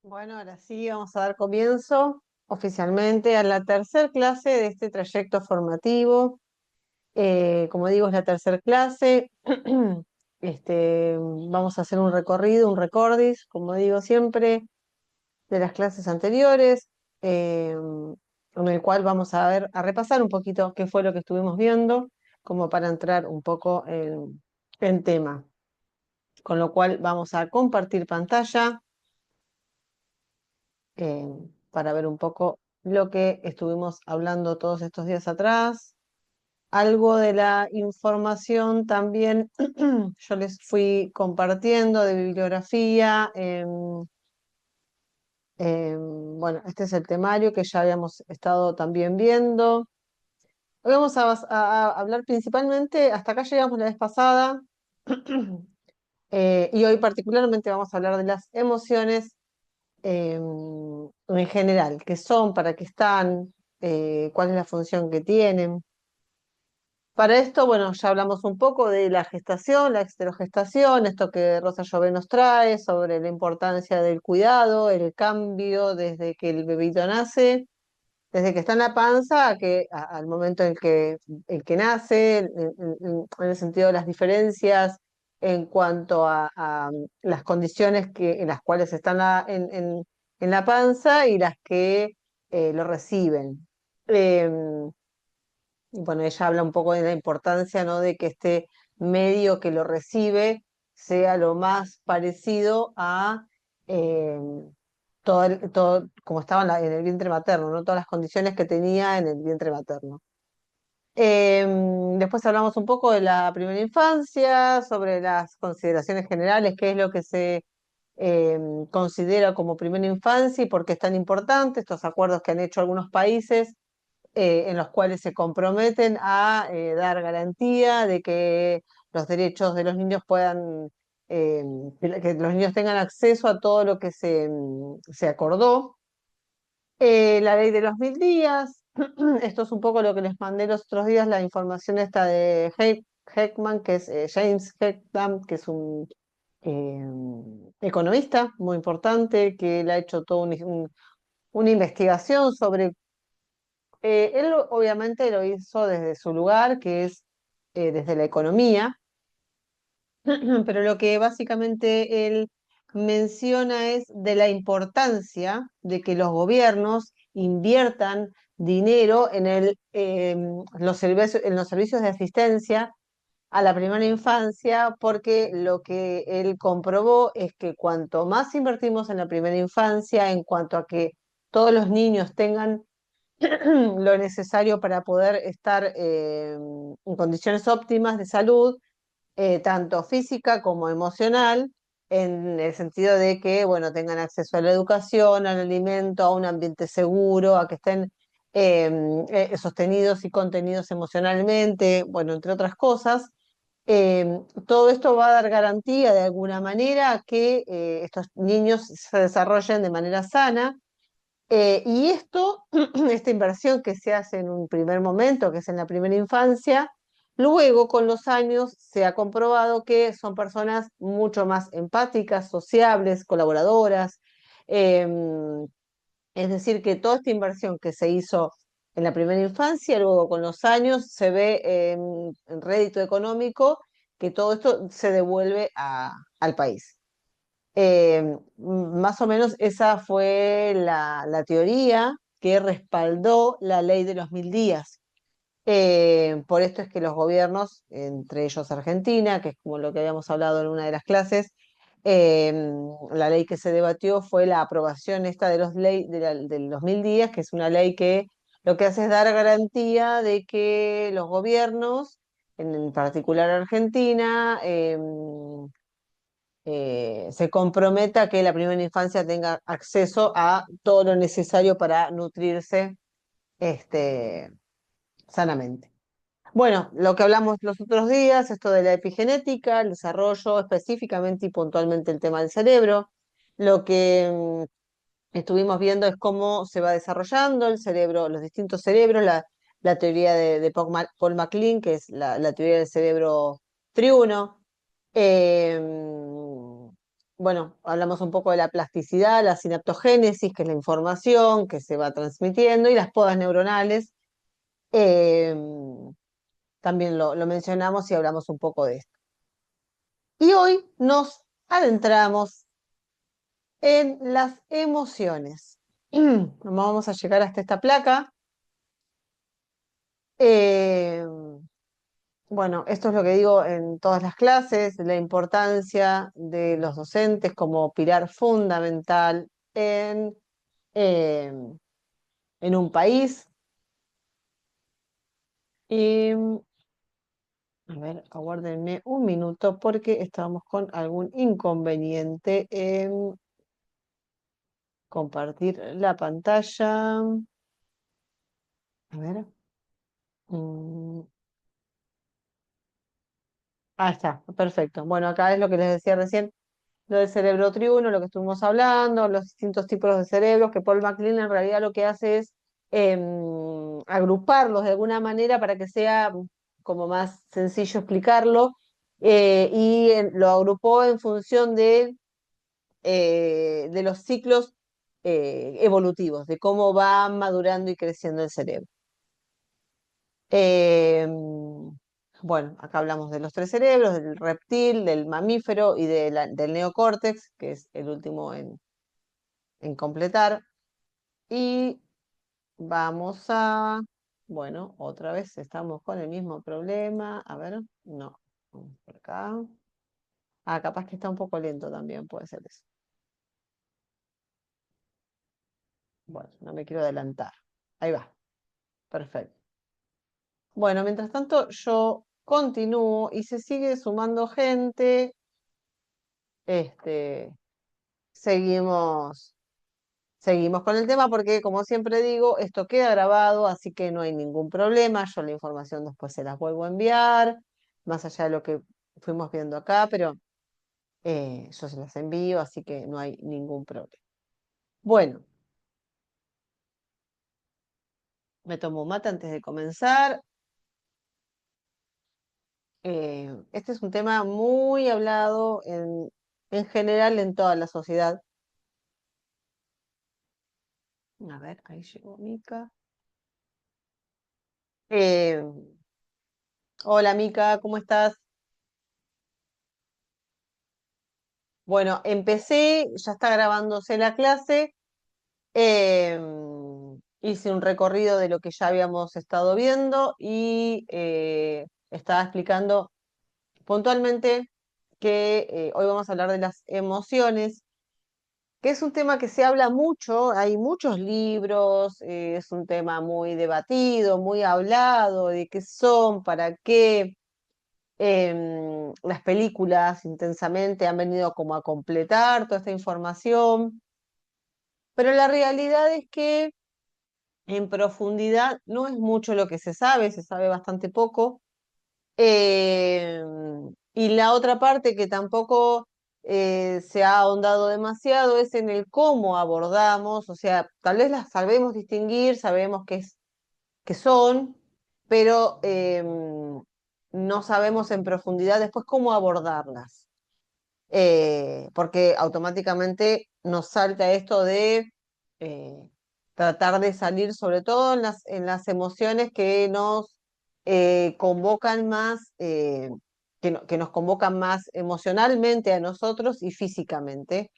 Bueno, ahora sí vamos a dar comienzo oficialmente a la tercer clase de este trayecto formativo. Como digo, es la tercer clase. Vamos a hacer un recorrido, un recordis, como digo siempre, de las clases anteriores, en el cual vamos a repasar un poquito qué fue lo que estuvimos viendo, como para entrar un poco en tema. Con lo cual vamos a compartir pantalla eh, para ver un poco lo que estuvimos hablando todos estos días atrás. Algo de la información también yo les fui compartiendo de bibliografía. Bueno, este es el temario que ya habíamos estado también viendo. Hoy vamos a hablar principalmente, hasta acá llegamos la vez pasada, y hoy particularmente vamos a hablar de las emociones en general, qué son, para qué están, cuál es la función que tienen. Para esto, bueno, ya hablamos un poco de la gestación, la exterogestación, esto que Rosa Llobet nos trae sobre la importancia del cuidado, el cambio desde que el bebito nace, desde que está en la panza al momento en que nace, en el sentido de las diferencias en cuanto a las condiciones en las cuales está en la panza y las que lo reciben. Y bueno, ella habla un poco de la importancia, ¿no? De que este medio que lo recibe sea lo más parecido a eh, como estaba en el vientre materno, ¿no? Todas las condiciones que tenía en el vientre materno. Después hablamos un poco de la primera infancia, sobre las consideraciones generales, qué es lo que se considera como primera infancia y por qué es tan importante, estos acuerdos que han hecho algunos países en los cuales se comprometen a dar garantía de que los derechos de los niños eh, que los niños tengan acceso a todo lo que se acordó. La ley de los 1000 días, esto es un poco lo que les mandé los otros días, la información esta de Heckman, que es James Heckman, que es un economista muy importante, que él ha hecho toda una investigación sobre él obviamente lo hizo desde su lugar, que es desde la economía, pero lo que básicamente él menciona es de la importancia de que los gobiernos inviertan dinero en los servicios de asistencia a la primera infancia, porque lo que él comprobó es que cuanto más invertimos en la primera infancia, en cuanto a que todos los niños tengan lo necesario para poder estar en condiciones óptimas de salud, tanto física como emocional, en el sentido de que, bueno, tengan acceso a la educación, al alimento, a un ambiente seguro, a que estén sostenidos y contenidos emocionalmente, bueno, entre otras cosas. Todo esto va a dar garantía de alguna manera a que estos niños se desarrollen de manera sana, y esta inversión que se hace en un primer momento, que es en la primera infancia, luego con los años se ha comprobado que son personas mucho más empáticas, sociables, colaboradoras. em, es decir, que toda esta inversión que se hizo en la primera infancia, luego con los años se ve en rédito económico, que todo esto se devuelve al país. Más o menos esa fue la teoría que respaldó la ley de los 1000 días. Por esto es que los gobiernos, entre ellos Argentina, que es como lo que habíamos hablado en una de las clases, la ley que se debatió fue la aprobación esta de los 1000 días, que es una ley que lo que hace es dar garantía de que los gobiernos, en particular Argentina, se comprometa a que la primera infancia tenga acceso a todo lo necesario para nutrirse este, sanamente. Bueno, lo que hablamos los otros días, esto de la epigenética, el desarrollo específicamente y puntualmente el tema del cerebro. Lo que estuvimos viendo es cómo se va desarrollando el cerebro, los distintos cerebros, la teoría de Paul MacLean, que es la teoría del cerebro triuno. bueno, hablamos un poco de la plasticidad, la sinaptogénesis, que es la información que se va transmitiendo, y las podas neuronales. eh, También lo mencionamos y hablamos un poco de esto. Y hoy nos adentramos en las emociones. Vamos a llegar hasta esta placa. Eh, bueno, esto es lo que digo en todas las clases, la importancia de los docentes como pilar fundamental eh, en un país. Y, a ver, aguárdenme un minuto porque estábamos con algún inconveniente en compartir la pantalla. A ver. mm, está, perfecto. Bueno, acá es lo que les decía recién, lo del cerebro triuno, lo que estuvimos hablando, los distintos tipos de cerebros, que Paul MacLean en realidad lo que hace es agruparlos de alguna manera para que sea como más sencillo explicarlo, lo agrupó en función de los ciclos evolutivos, de cómo va madurando y creciendo el cerebro. Bueno, acá hablamos de los tres cerebros, del reptil, del mamífero y del neocórtex, que es el último en completar. Y vamos a, bueno, otra vez estamos con el mismo problema. A ver, no, vamos por acá. Ah, capaz que está un poco lento también, puede ser eso. Bueno, no me quiero adelantar. Ahí va, perfecto. Bueno, mientras tanto yo continúo y se sigue sumando gente. Este, seguimos, seguimos con el tema porque, como siempre digo, esto queda grabado, así que no hay ningún problema. Yo la información después se las vuelvo a enviar, más allá de lo que fuimos viendo acá, pero yo se las envío, así que no hay ningún problema. Bueno, me tomo un mate antes de comenzar. Este es un tema muy hablado en general en toda la sociedad. A ver, ahí llegó Mica. Eh, Hola Mica, ¿cómo estás? Bueno, empecé, ya está grabándose la clase, hice un recorrido de lo que ya habíamos estado viendo y estaba explicando puntualmente que hoy vamos a hablar de las emociones, que es un tema que se habla mucho, hay muchos libros, es un tema muy debatido, muy hablado, de qué son, para qué. Las películas intensamente han venido como a completar toda esta información, pero la realidad es que en profundidad no es mucho lo que se sabe bastante poco. Eh, y la otra parte que tampoco se ha ahondado demasiado es en el cómo abordamos, o sea, tal vez las sabemos distinguir, sabemos que son, pero no sabemos en profundidad después cómo abordarlas. Porque automáticamente nos salta esto de eh, tratar de salir, sobre todo en las emociones que nos convocan más, que nos convocan más emocionalmente a nosotros y físicamente,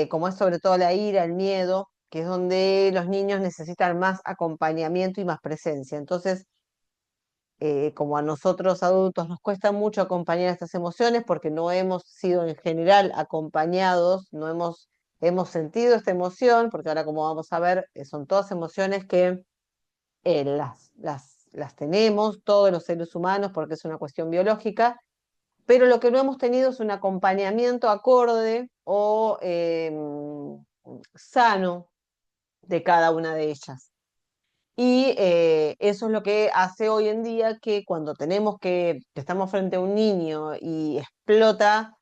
como es sobre todo la ira, el miedo, que es donde los niños necesitan más acompañamiento y más presencia. Entonces, como a nosotros adultos nos cuesta mucho acompañar estas emociones porque no hemos sido en general acompañados, no hemos sentido esta emoción, porque ahora como vamos a ver, son todas emociones que las tenemos todos los seres humanos porque es una cuestión biológica, pero lo que no hemos tenido es un acompañamiento acorde o sano de cada una de ellas. Y eso es lo que hace hoy en día que cuando que estamos frente a un niño y explota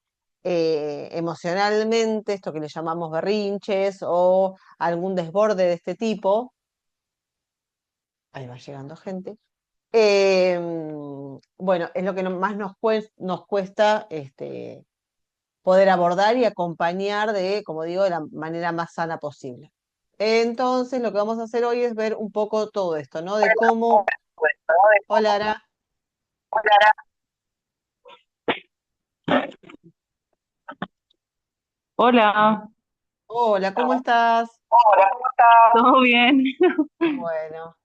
emocionalmente, esto que le llamamos berrinches o algún desborde de este tipo, ahí va llegando gente, bueno, es lo que más nos cuesta poder abordar y acompañar de, como digo, de la manera más sana posible. Entonces, lo que vamos a hacer hoy es ver un poco todo esto, ¿no? De cómo... Hola, Ara. Hola, Hola, ¿cómo estás? ¿todo bien? Bueno,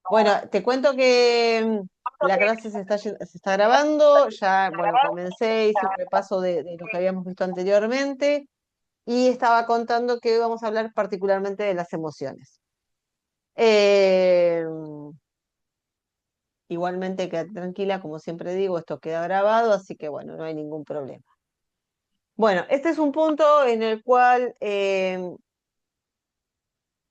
bueno, te cuento que la clase se está grabando, ya, bueno, comencé, hice un repaso de lo que habíamos visto anteriormente y estaba contando que hoy vamos a hablar particularmente de las emociones. Eh, Igualmente, quédate tranquila, como siempre digo, esto queda grabado, así que bueno, no hay ningún problema. Bueno, este es un punto en el cual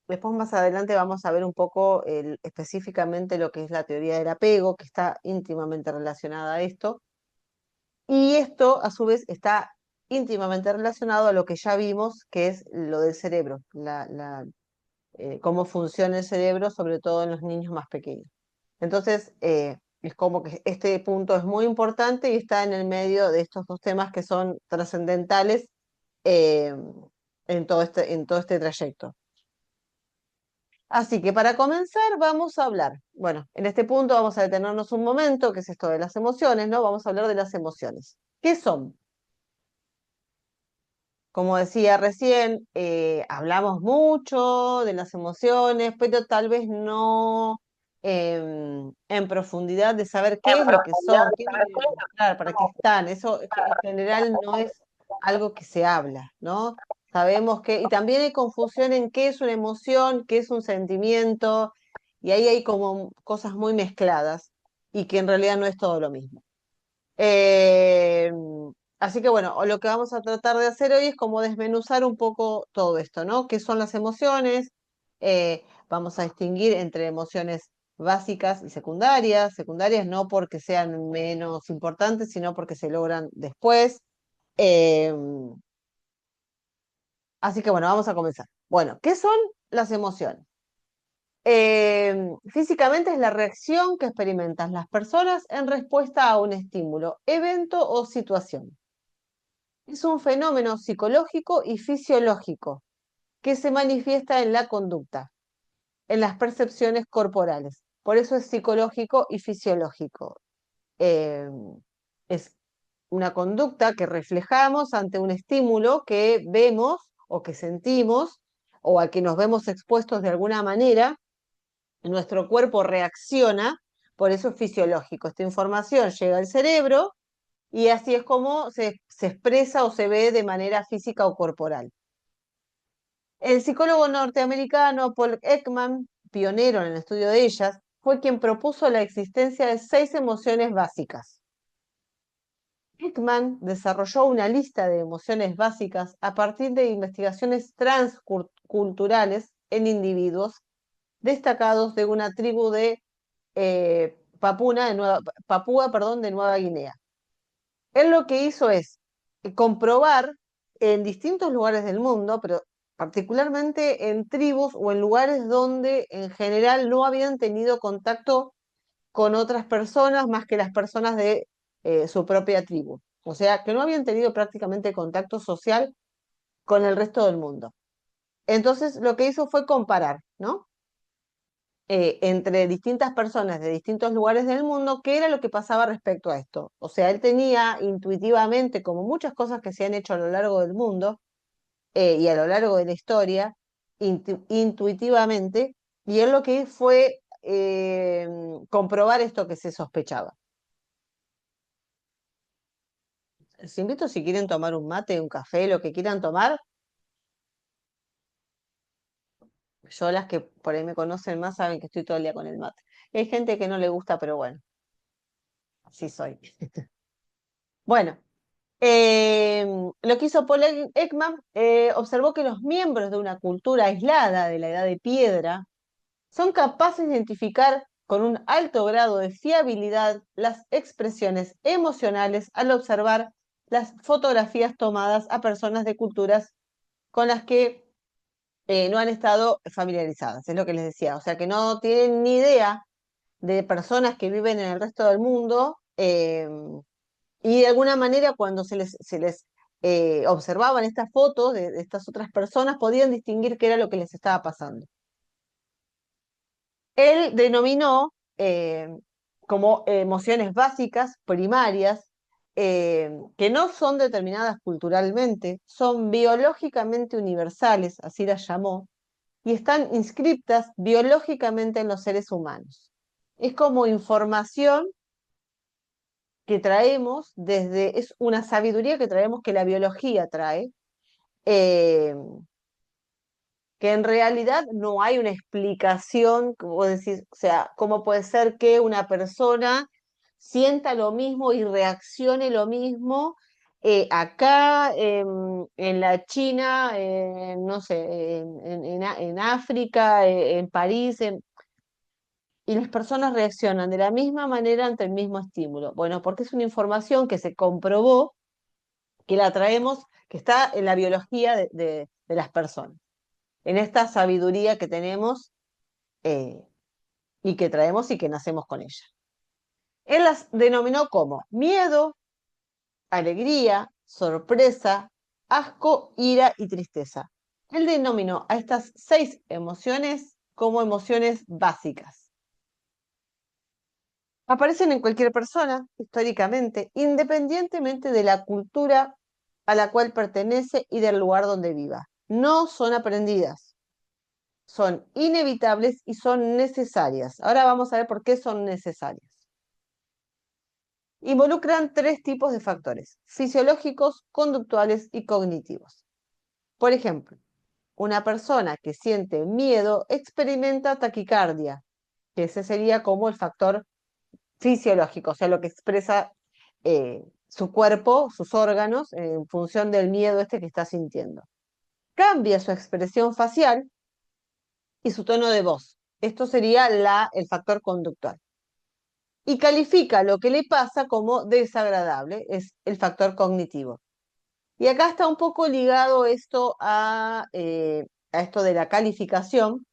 después más adelante vamos a ver un poco específicamente lo que es la teoría del apego, que está íntimamente relacionada a esto. Y esto, a su vez, está íntimamente relacionado a lo que ya vimos, que es lo del cerebro, cómo funciona el cerebro, sobre todo en los niños más pequeños. Entonces, es como que este punto es muy importante y está en el medio de estos dos temas que son trascendentales eh, en todo este trayecto. Así que para comenzar vamos a hablar, bueno, en este punto vamos a detenernos un momento, que es esto de las emociones, ¿no? Vamos a hablar de las emociones. ¿Qué son? Como decía recién, hablamos mucho de las emociones, pero tal vez no en profundidad de saber qué es lo que son, qué vienen a mostrar, para qué están. Eso en general no es algo que se habla, ¿no? Sabemos que, y también hay confusión en qué es una emoción, qué es un sentimiento, y ahí hay como cosas muy mezcladas y que en realidad no es todo lo mismo. Eh, Así que bueno, lo que vamos a tratar de hacer hoy es como desmenuzar un poco todo esto, ¿no? ¿Qué son las emociones? Vamos a distinguir entre emociones básicas y secundarias. Secundarias no porque sean menos importantes, sino porque se logran después. Eh, Así que bueno, vamos a comenzar. Bueno, ¿qué son las emociones? Físicamente es la reacción que experimentan las personas en respuesta a un estímulo, evento o situación. Es un fenómeno psicológico y fisiológico que se manifiesta en la conducta, en las percepciones corporales. Por eso es psicológico y fisiológico. Eh, es una conducta que reflejamos ante un estímulo que vemos o que sentimos o al que nos vemos expuestos de alguna manera. Nuestro cuerpo reacciona, por eso es fisiológico. Esta información llega al cerebro y así es como se expresa o se ve de manera física o corporal. El psicólogo norteamericano Paul Ekman, pionero en el estudio de ellas, fue quien propuso la existencia de 6 emociones básicas. Ekman desarrolló una lista de emociones básicas a partir de investigaciones transculturales en individuos destacados de una tribu de Papúa, perdón, de Nueva Guinea. Él lo que hizo es comprobar en distintos lugares del mundo, pero particularmente en tribus o en lugares donde en general no habían tenido contacto con otras personas más que las personas de su propia tribu. O sea, que no habían tenido prácticamente contacto social con el resto del mundo. Entonces, lo que hizo fue comparar, ¿no? Entre distintas personas de distintos lugares del mundo, qué era lo que pasaba respecto a esto. O sea, él tenía intuitivamente, como muchas cosas que se han hecho a lo largo del mundo y a lo largo de la historia, intuitivamente, y él lo que hizo fue comprobar esto que se sospechaba. Les invito si quieren tomar un mate, un café, lo que quieran tomar. Yo las que por ahí me conocen más saben que estoy todo el día con el mate. Y hay gente que no le gusta, pero bueno, así soy. Bueno, lo que hizo Paul Ekman, observó que los miembros de una cultura aislada de la edad de piedra son capaces de identificar con un alto grado de fiabilidad las expresiones emocionales al observar las fotografías tomadas a personas de culturas con las que no han estado familiarizadas, es lo que les decía, o sea que no tienen ni idea de personas que viven en el resto del mundo y de alguna manera cuando se les observaban estas fotos de estas otras personas, podían distinguir qué era lo que les estaba pasando. Él denominó como emociones básicas, primarias, que no son determinadas culturalmente, son biológicamente universales, así las llamó, y están inscriptas biológicamente en los seres humanos. Es como información que traemos es una sabiduría que traemos que la biología trae, eh, que en realidad no hay una explicación, como decir, o sea, cómo puede ser que una persona sienta lo mismo y reaccione lo mismo acá, en la China, no sé, en África, en París, y las personas reaccionan de la misma manera ante el mismo estímulo. Bueno, porque es una información que se comprobó, que la traemos, que está en la biología de las personas, en esta sabiduría que tenemos eh, y que traemos y que nacemos con ella. Él las denominó como miedo, alegría, sorpresa, asco, ira y tristeza. Él denominó a estas 6 emociones como emociones básicas. Aparecen en cualquier persona, históricamente, independientemente de la cultura a la cual pertenece y del lugar donde viva. No son aprendidas, son inevitables y son necesarias. Ahora vamos a ver por qué son necesarias. Involucran 3 tipos de factores: fisiológicos, conductuales y cognitivos. Por ejemplo, una persona que siente miedo experimenta taquicardia, que ese sería como el factor fisiológico, o sea, lo que expresa su cuerpo, sus órganos, en función del miedo este que está sintiendo. Cambia su expresión facial y su tono de voz. Esto sería el factor conductual. Y califica lo que le pasa como desagradable, es el factor cognitivo. Y acá está un poco ligado esto a esto de la calificación,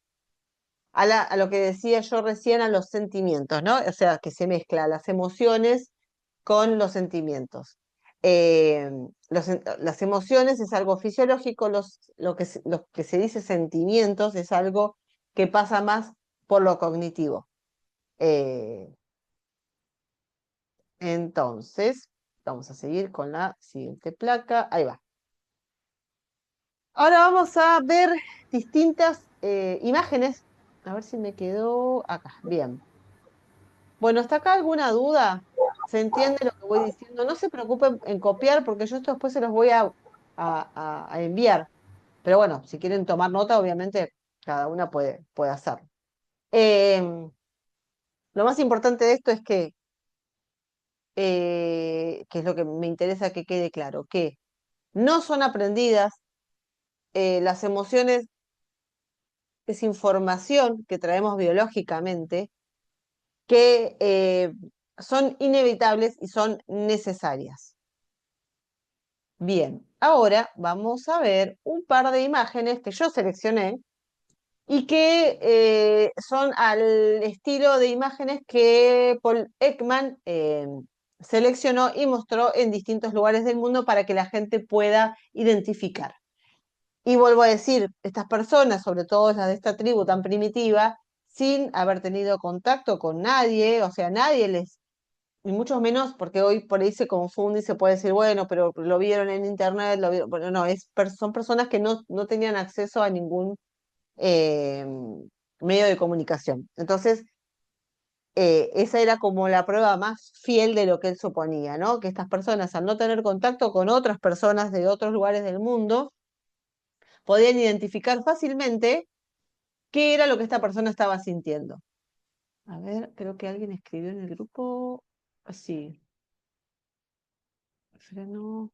a lo que decía yo recién, a los sentimientos, ¿no? O sea, que se mezcla las emociones con los sentimientos. Eh, las emociones es algo fisiológico, lo que se dice sentimientos es algo que pasa más por lo cognitivo. Eh, entonces, vamos a seguir con la siguiente placa. Ahí va. Ahora vamos a ver distintas imágenes. A ver si me quedó acá. Bien. Bueno, ¿hasta acá alguna duda? ¿Se entiende lo que voy diciendo? No se preocupen en copiar porque yo esto después se los voy a enviar. Pero bueno, si quieren tomar nota, obviamente cada una puede hacerlo. Lo más importante de esto es que es lo que me interesa que quede claro, que no son aprendidas, las emociones es información que traemos biológicamente, que son inevitables y son necesarias. Bien, ahora vamos a ver un par de imágenes que yo seleccioné y que son al estilo de imágenes que Paul Ekman seleccionó y mostró en distintos lugares del mundo para que la gente pueda identificar. Y vuelvo a decir, estas personas, sobre todo las de esta tribu tan primitiva, sin haber tenido contacto con nadie, o sea, nadie les, y mucho menos porque hoy por ahí se confunde y se puede decir, bueno, pero lo vieron en internet, lo vieron, bueno, no, son personas que no tenían acceso a ningún eh, medio de comunicación. Entonces, esa era como la prueba más fiel de lo que él suponía, ¿no? Que estas personas, al no tener contacto con otras personas de otros lugares del mundo, podían identificar fácilmente qué era lo que esta persona estaba sintiendo. A ver, creo que alguien escribió en el grupo. Sí, freno.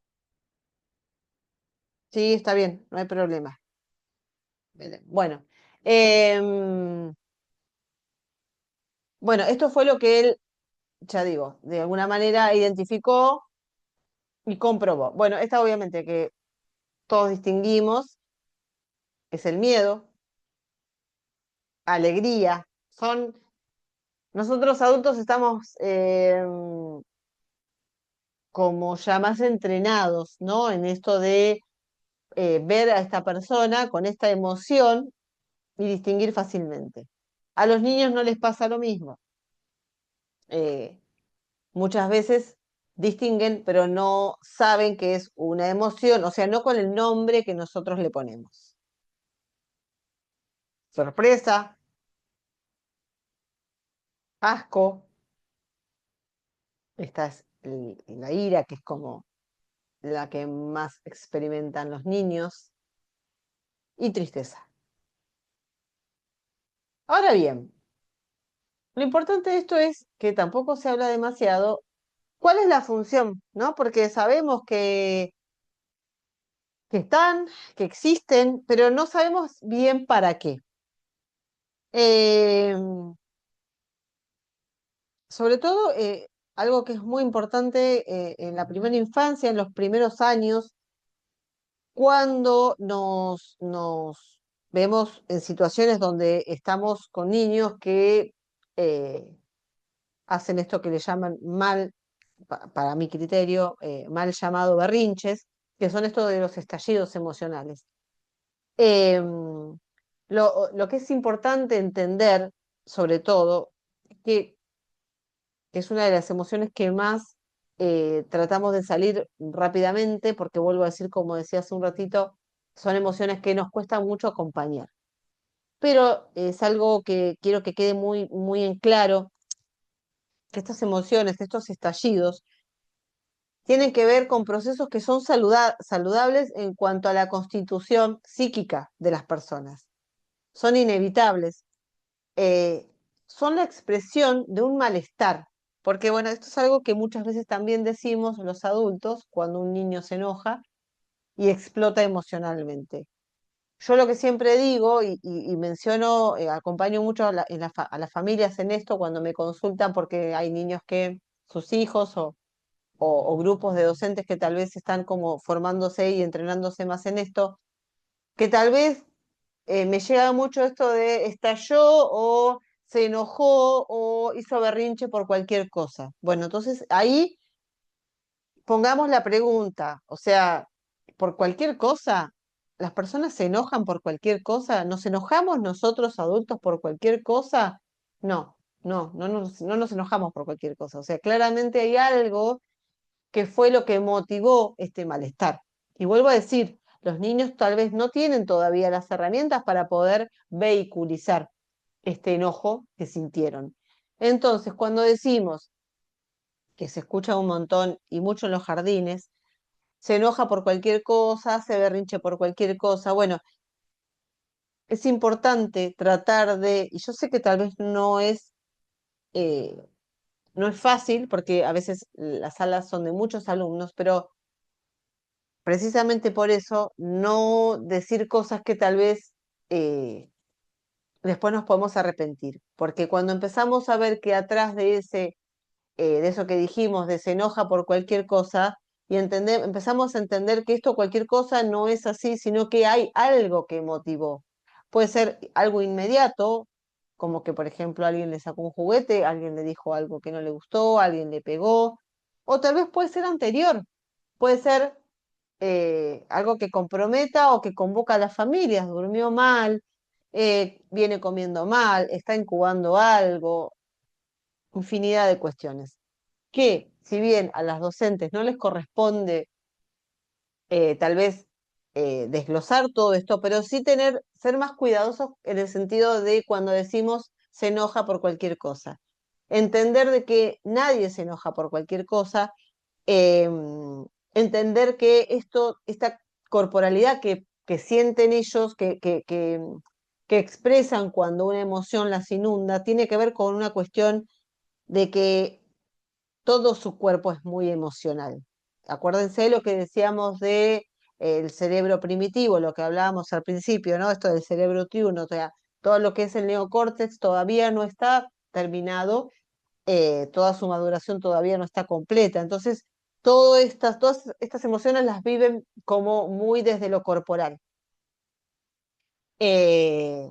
Sí, está bien, no hay problema. Bueno, em, bueno, esto fue lo que él, ya digo, de alguna manera identificó y comprobó. Bueno, esta obviamente que todos distinguimos es el miedo, alegría. Nosotros adultos estamos como ya más entrenados, ¿no? En esto de ver a esta persona con esta emoción y distinguir fácilmente. A los niños no les pasa lo mismo. Eh, Muchas veces distinguen, pero no saben que es una emoción, o sea, no con el nombre que nosotros le ponemos. Sorpresa, asco, esta es la ira, que es como la que más experimentan los niños, y tristeza. Ahora bien, lo importante de esto es que tampoco se habla demasiado. ¿Cuál es la función? ¿No? Porque sabemos que están, que existen, pero no sabemos bien para qué. Eh, Sobre todo, algo que es muy importante en la primera infancia, en los primeros años, cuando nos vemos en situaciones donde estamos con niños que eh, hacen esto que le llaman mal, para mi criterio, mal llamado berrinches, que son estos de los estallidos emocionales. Lo que es importante entender, sobre todo, que es una de las emociones que más tratamos de salir rápidamente, porque vuelvo a decir, como decía hace un ratito, son emociones que nos cuesta mucho acompañar. Pero es algo que quiero que quede muy, muy en claro, que estas emociones, estos estallidos, tienen que ver con procesos que son saludables en cuanto a la constitución psíquica de las personas. Son inevitables, eh, son la expresión de un malestar, porque bueno, esto es algo que muchas veces también decimos los adultos cuando un niño se enoja y explota emocionalmente. Yo lo que siempre digo y menciono, acompaño mucho a las familias en esto cuando me consultan porque hay niños que sus hijos o grupos de docentes que tal vez están como formándose y entrenándose más en esto, que tal vez me llega mucho esto de estalló o se enojó o hizo berrinche por cualquier cosa. Bueno, entonces ahí pongamos la pregunta, o sea, por cualquier cosa, las personas se enojan por cualquier cosa, ¿nos enojamos nosotros adultos por cualquier cosa? No, no nos enojamos por cualquier cosa. O sea, claramente hay algo que fue lo que motivó este malestar. Y vuelvo a decir, los niños tal vez no tienen todavía las herramientas para poder vehiculizar este enojo que sintieron. Entonces, cuando decimos que se escucha un montón y mucho en los jardines, se enoja por cualquier cosa, se berrinche por cualquier cosa, bueno, es importante tratar de, y yo sé que tal vez eh, no es fácil, porque a veces las salas son de muchos alumnos, pero precisamente por eso, no decir cosas que tal vez eh, después nos podemos arrepentir, porque cuando empezamos a ver que atrás de de eso que dijimos, de se enoja por cualquier cosa, y empezamos a entender que esto cualquier cosa no es así, sino que hay algo que motivó. Puede ser algo inmediato, como que por ejemplo alguien le sacó un juguete, alguien le dijo algo que no le gustó, alguien le pegó, o tal vez puede ser anterior, puede ser algo que comprometa o que convoca a las familias, durmió mal, viene comiendo mal, está incubando algo, infinidad de cuestiones. Que si bien a las docentes no les corresponde tal vez desglosar todo esto, pero sí ser más cuidadosos en el sentido de cuando decimos se enoja por cualquier cosa. Entender de que nadie se enoja por cualquier cosa, entender que esta corporalidad que sienten ellos, que expresan cuando una emoción las inunda, tiene que ver con una cuestión de que todo su cuerpo es muy emocional. Acuérdense de lo que decíamos de el cerebro primitivo, lo que hablábamos al principio, ¿no? Esto del cerebro triuno, o sea, todo lo que es el neocórtex todavía no está terminado, toda su maduración todavía no está completa. Entonces, todas estas emociones las viven como muy desde lo corporal. Eh,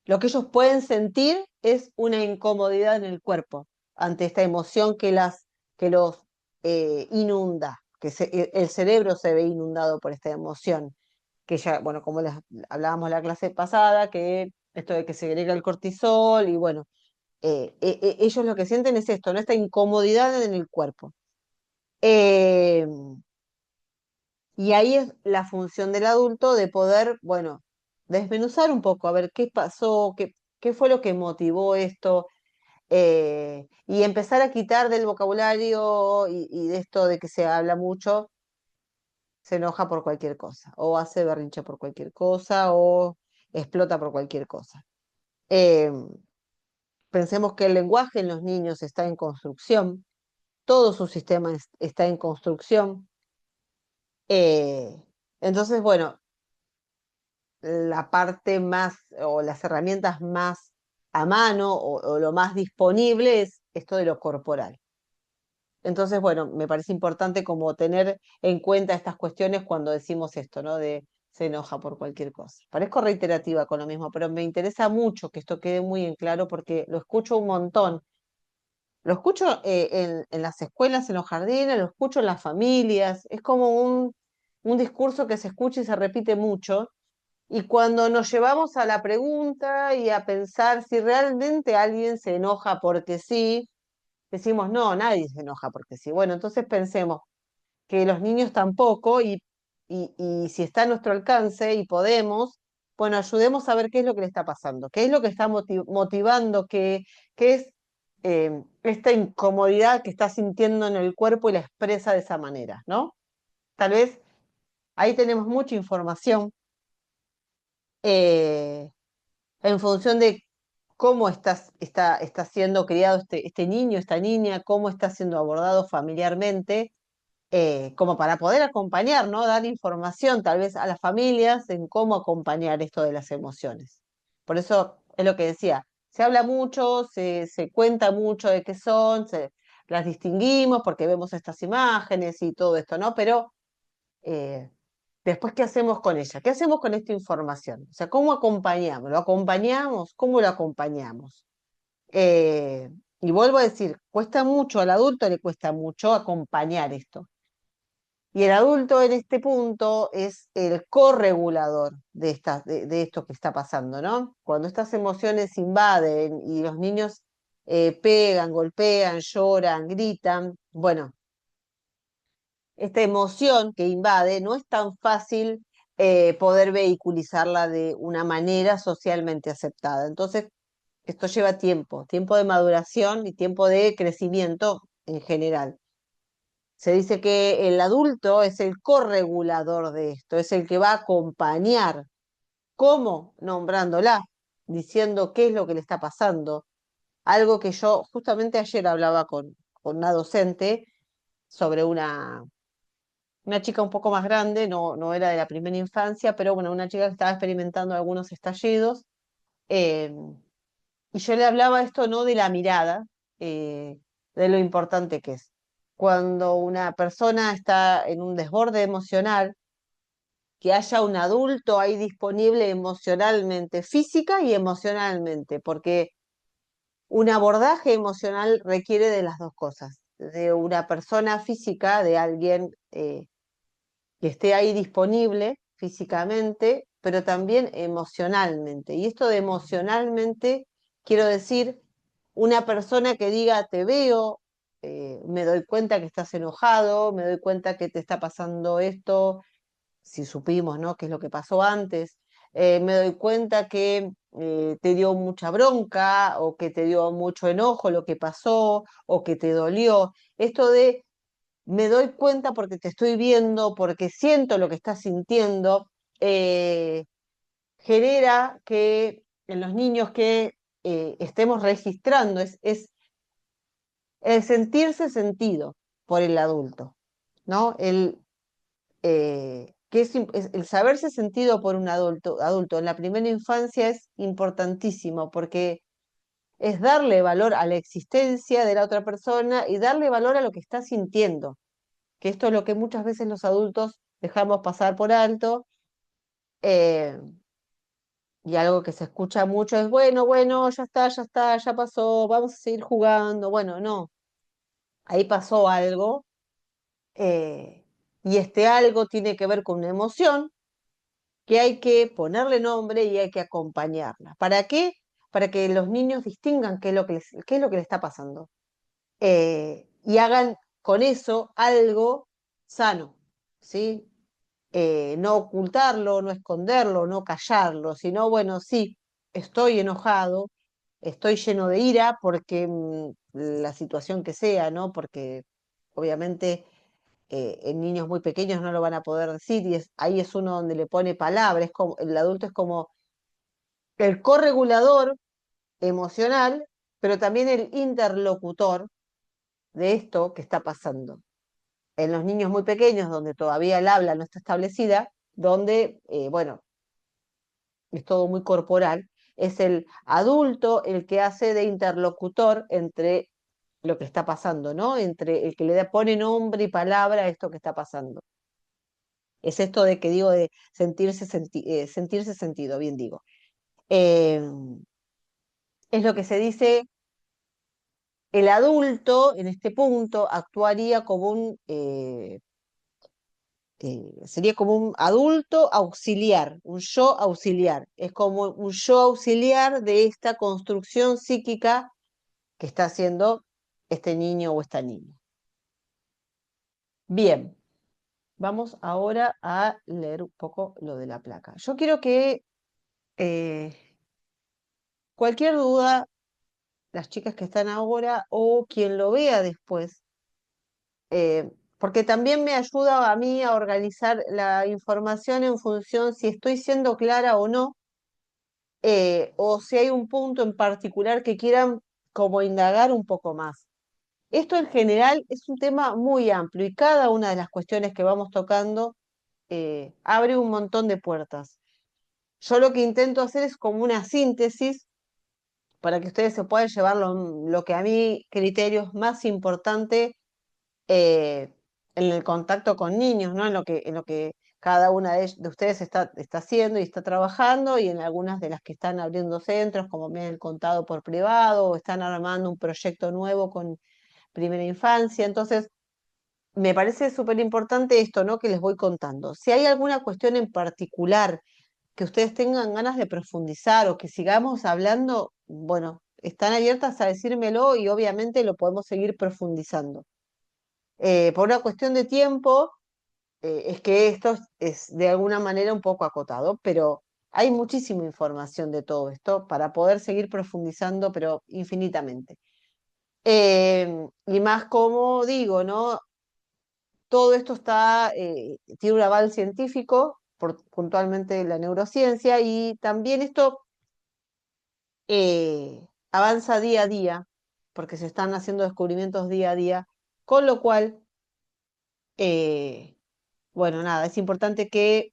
lo que ellos pueden sentir es una incomodidad en el cuerpo ante esta emoción que los inunda, el cerebro se ve inundado por esta emoción, que ya, bueno, como hablábamos la clase pasada, que esto de que se segrega el cortisol y bueno, ellos lo que sienten es esto, ¿no? Esta incomodidad en el cuerpo. Eh, y ahí es la función del adulto de poder, bueno, desmenuzar un poco, a ver qué pasó, qué fue lo que motivó esto, y empezar a quitar del vocabulario y de esto de que se habla mucho, se enoja por cualquier cosa, o hace berrinche por cualquier cosa, o explota por cualquier cosa. Eh, Pensemos que el lenguaje en los niños está en construcción, todo su sistema está en construcción. eh, entonces, bueno, la parte más o las herramientas más a mano o lo más disponible es esto de lo corporal. Entonces, bueno, me parece importante como tener en cuenta estas cuestiones cuando decimos esto, ¿no? De se enoja por cualquier cosa. Parezco reiterativa con lo mismo, pero me interesa mucho que esto quede muy en claro porque lo escucho un montón. Lo escucho en las escuelas, en los jardines, lo escucho en las familias. Es como un discurso que se escucha y se repite mucho. Y cuando nos llevamos a la pregunta y a pensar si realmente alguien se enoja porque sí, decimos, no, nadie se enoja porque sí. Bueno, entonces pensemos que los niños tampoco y si está a nuestro alcance y podemos, bueno, ayudemos a ver qué es lo que le está pasando, qué es lo que está motivando, qué es esta incomodidad que está sintiendo en el cuerpo y la expresa de esa manera, ¿no? Tal vez ahí tenemos mucha información eh, en función de cómo está siendo criado este niño, esta niña, cómo está siendo abordado familiarmente, como para poder acompañar, ¿no? Dar información tal vez a las familias en cómo acompañar esto de las emociones. Por eso es lo que decía, se habla mucho, se cuenta mucho de qué son, las distinguimos porque vemos estas imágenes y todo esto, ¿no? Pero eh, después, ¿qué hacemos con ella? ¿Qué hacemos con esta información? O sea, ¿cómo acompañamos? ¿Lo acompañamos? ¿Cómo lo acompañamos? Eh, y vuelvo a decir, cuesta mucho, al adulto le cuesta mucho acompañar esto. Y el adulto en este punto es el corregulador de esto que está pasando, ¿no? Cuando estas emociones invaden y los niños pegan, golpean, lloran, gritan, bueno, esta emoción que invade no es tan fácil poder vehiculizarla de una manera socialmente aceptada. Entonces, esto lleva tiempo, tiempo de maduración y tiempo de crecimiento en general. Se dice que el adulto es el corregulador de esto, es el que va a acompañar. ¿Cómo? Nombrándola, diciendo qué es lo que le está pasando. Algo que yo justamente ayer hablaba con una docente sobre una chica un poco más grande, no era de la primera infancia, pero bueno, una chica que estaba experimentando algunos estallidos. eh, y yo le hablaba esto no de la mirada, eh, de lo importante que es. Cuando una persona está en un desborde emocional, que haya un adulto ahí disponible emocionalmente, física y emocionalmente, porque un abordaje emocional requiere de las dos cosas, de una persona física, de alguien que esté ahí disponible físicamente, pero también emocionalmente. Y esto de emocionalmente, quiero decir, una persona que diga, te veo, me doy cuenta que estás enojado, me doy cuenta que te está pasando esto, si supimos, ¿no? ¿Qué es lo que pasó antes? Me doy cuenta que te dio mucha bronca o que te dio mucho enojo lo que pasó o que te dolió. Esto de me doy cuenta porque te estoy viendo, porque siento lo que estás sintiendo, eh, genera que en los niños que estemos registrando es el sentirse sentido por el adulto, ¿no? El saberse sentido por un adulto en la primera infancia es importantísimo porque es darle valor a la existencia de la otra persona y darle valor a lo que está sintiendo, que esto es lo que muchas veces los adultos dejamos pasar por alto, eh, y algo que se escucha mucho es, bueno, bueno, ya está, ya pasó, vamos a seguir jugando. Bueno, no, ahí pasó algo eh, y este algo tiene que ver con una emoción que hay que ponerle nombre y hay que acompañarla. ¿Para qué? Para que los niños distingan qué es lo que les está pasando, y hagan con eso algo sano, ¿sí? No ocultarlo, no esconderlo, no callarlo, sino, bueno, sí, estoy enojado, estoy lleno de ira porque la situación que sea, ¿no? Porque obviamente en niños muy pequeños no lo van a poder decir y ahí es uno donde le pone palabras, como, el adulto es como el corregulador emocional, pero también el interlocutor de esto que está pasando. En los niños muy pequeños, donde todavía el habla no está establecida, donde, bueno, es todo muy corporal, es el adulto el que hace de interlocutor entre lo que está pasando, ¿no? Entre el que pone nombre y palabra a esto que está pasando. Es esto de que digo de sentirse sentido, bien digo. Eh, es lo que se dice, el adulto en este punto actuaría como sería como un adulto auxiliar, un yo auxiliar. Es como un yo auxiliar de esta construcción psíquica que está haciendo este niño o esta niña. Bien, vamos ahora a leer un poco lo de la placa. Yo quiero que eh, cualquier duda, las chicas que están ahora o quien lo vea después, porque también me ayuda a mí a organizar la información en función si estoy siendo clara o no, o si hay un punto en particular que quieran como indagar un poco más. Esto en general es un tema muy amplio y cada una de las cuestiones que vamos tocando abre un montón de puertas. Yo lo que intento hacer es como una síntesis para que ustedes se puedan llevar lo que a mí criterio es más importante, eh, en el contacto con niños, ¿no? En lo que cada una de ustedes está haciendo y está trabajando, y en algunas de las que están abriendo centros, como me han contado por privado, o están armando un proyecto nuevo con primera infancia. Entonces, me parece súper importante esto, ¿no? Que les voy contando. Si hay alguna cuestión en particular que ustedes tengan ganas de profundizar o que sigamos hablando, bueno, están abiertas a decírmelo y obviamente lo podemos seguir profundizando. Por una cuestión de tiempo, es que esto es de alguna manera un poco acotado, pero hay muchísima información de todo esto para poder seguir profundizando, pero infinitamente. Y más como digo, ¿no? Todo esto tiene un aval científico, puntualmente la neurociencia, y también esto avanza día a día, porque se están haciendo descubrimientos día a día, con lo cual, eh, bueno, nada, es importante que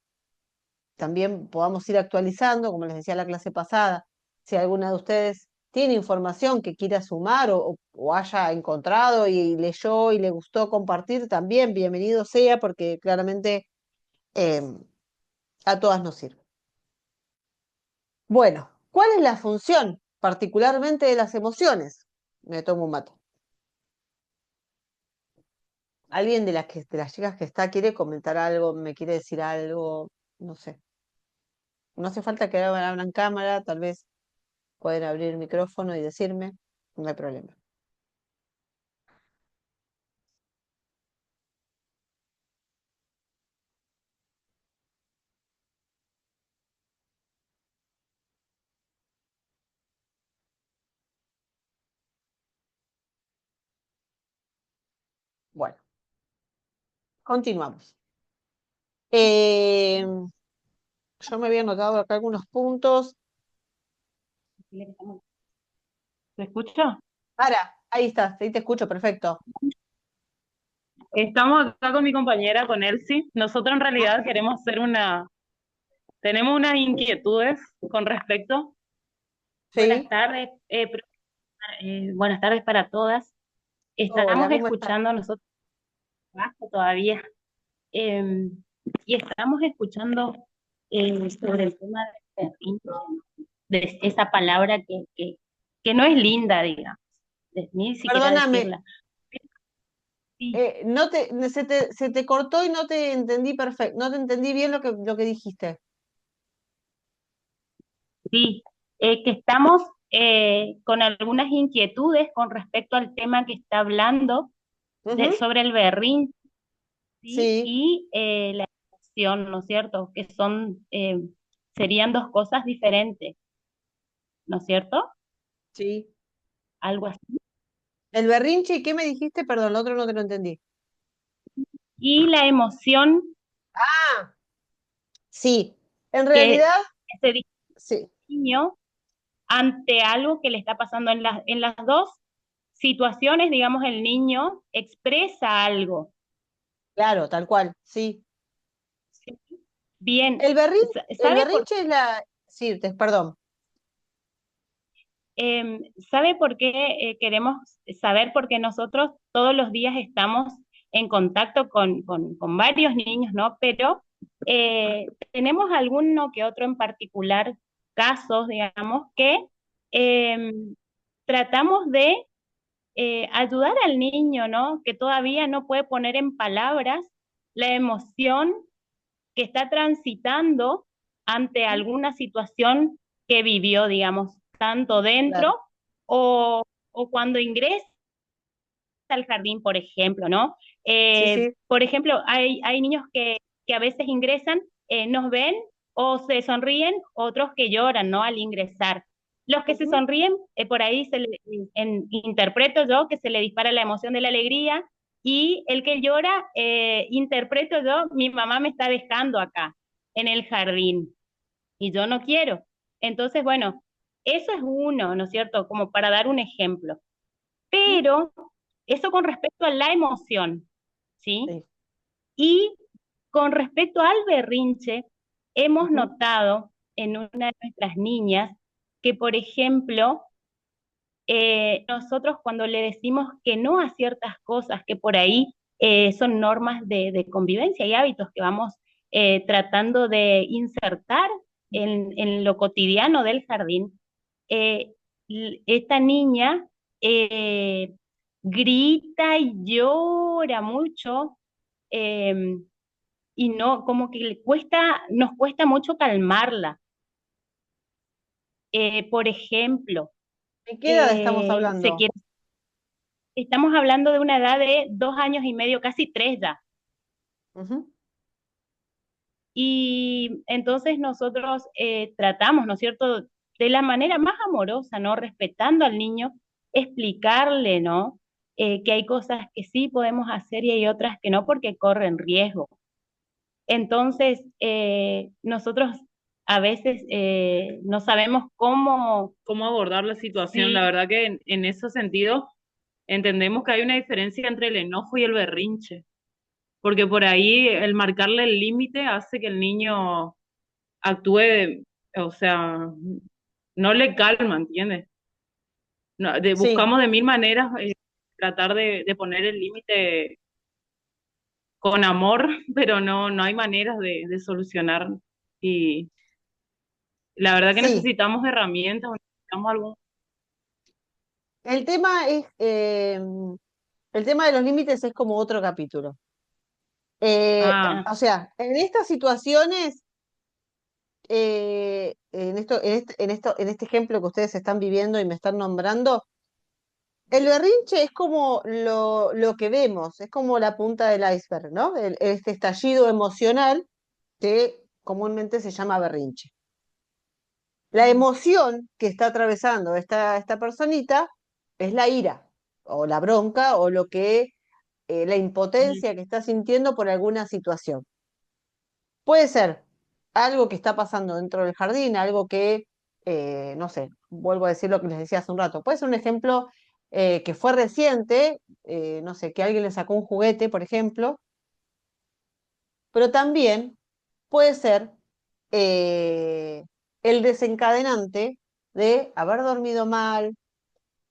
también podamos ir actualizando, como les decía la clase pasada, si alguna de ustedes tiene información que quiera sumar o haya encontrado y leyó y le gustó compartir, también bienvenido sea, porque claramente eh, a todas nos sirve. Bueno, ¿cuál es la función particularmente de las emociones? Me tomo un mate. ¿Alguien de las chicas que está quiere comentar algo, me quiere decir algo? No sé. No hace falta que abran cámara, tal vez pueden abrir el micrófono y decirme, no hay problema. Bueno, continuamos. Eh, yo me había anotado acá algunos puntos. ¿Se escucha? Ahí está, ahí te escucho, perfecto. Estamos acá con mi compañera, con Elsie. Nosotros en realidad queremos tenemos unas inquietudes con respecto. Buenas Sí. tardes, buenas tardes para todas. Hola, Estamos ¿cómo estás? escuchando nosotros trabajo todavía, eh, y estamos escuchando sobre el tema de de esa palabra que no es linda, digamos, ni siquiera Perdóname, decirla. Sí, Se te cortó y no te entendí perfecto, no te entendí bien lo que dijiste. sí, que estamos con algunas inquietudes con respecto al tema que está hablando Ujú, sobre el berrinche, ¿sí? sí, Y la emoción, ¿no es cierto? Que son, serían dos cosas diferentes, ¿no es cierto? sí. Algo así. El berrinche, ¿y qué me dijiste? Perdón, lo otro no te lo entendí. Y la emoción Ah, sí, en que realidad, se dice sí, al niño ante algo que le está pasando en las dos situaciones, digamos, el niño expresa algo. claro, tal cual, sí. ¿Sí? Bien, El ¿sabe por berrinche es la... Sí, perdón. ¿Sabe por qué queremos saber? Porque nosotros todos los días estamos en contacto con varios niños, ¿no? Pero tenemos alguno que otro en particular, casos, digamos, que eh, tratamos de ayudar al niño, ¿no? Que todavía no puede poner en palabras la emoción que está transitando ante alguna situación que vivió, digamos, tanto Claro. dentro o cuando ingresa al jardín, por ejemplo, ¿no? Sí, sí. Por ejemplo, hay niños que a veces ingresan, nos ven o se sonríen, otros que lloran, ¿no? Al ingresar. Los que se Ujú. sonríen, por ahí interpreto yo que se le dispara la emoción de la alegría y el que llora, interpreto yo, mi mamá me está dejando acá, en el jardín, y yo no quiero. Entonces, bueno, eso es uno, ¿no es cierto? Como para dar un ejemplo. Pero eso con respecto a la emoción, ¿sí? Sí. Y con respecto al berrinche, hemos Ujú. notado en una de nuestras niñas que, por ejemplo, nosotros cuando le decimos que no a ciertas cosas que por ahí son normas de convivencia y hábitos que vamos tratando de insertar en lo cotidiano del jardín, eh, esta niña eh, grita y llora mucho, eh, y no, como que nos cuesta mucho calmarla. Por ejemplo, ¿En qué edad estamos se hablando? quiere. Estamos hablando de una edad de 2 años y medio, casi tres ya. Ujú. Y entonces nosotros tratamos, ¿no es cierto?, de la manera más amorosa, ¿no? Respetando al niño, explicarle, ¿no? Que hay cosas que sí podemos hacer y hay otras que no porque corren riesgo. Entonces, nosotros a veces no sabemos cómo abordar la situación. La Sí, verdad que en ese sentido entendemos que hay una diferencia entre el enojo y el berrinche, porque por ahí el marcarle el límite hace que el niño actúe, o sea, no le calma, ¿entiendes? No, Sí, buscamos de mil maneras tratar de poner el límite con amor, pero no hay maneras de solucionar. Y la verdad que sí. necesitamos herramientas, necesitamos algún... El tema es, el tema de los límites es como otro capítulo. Ah, O sea, en estas situaciones, en este ejemplo que ustedes están viviendo y me están nombrando, el berrinche es como lo que vemos, es como la punta del iceberg, ¿no? Este estallido emocional que comúnmente se llama berrinche. La emoción que está atravesando esta personita es la ira, o la bronca, o la ujú, impotencia que está sintiendo por alguna situación. Puede ser algo que está pasando dentro del jardín, algo que, no sé, vuelvo a decir lo que les decía hace un rato. Puede ser un ejemplo que fue reciente, no sé, que alguien le sacó un juguete, por ejemplo, pero también puede ser eh, el desencadenante de haber dormido mal,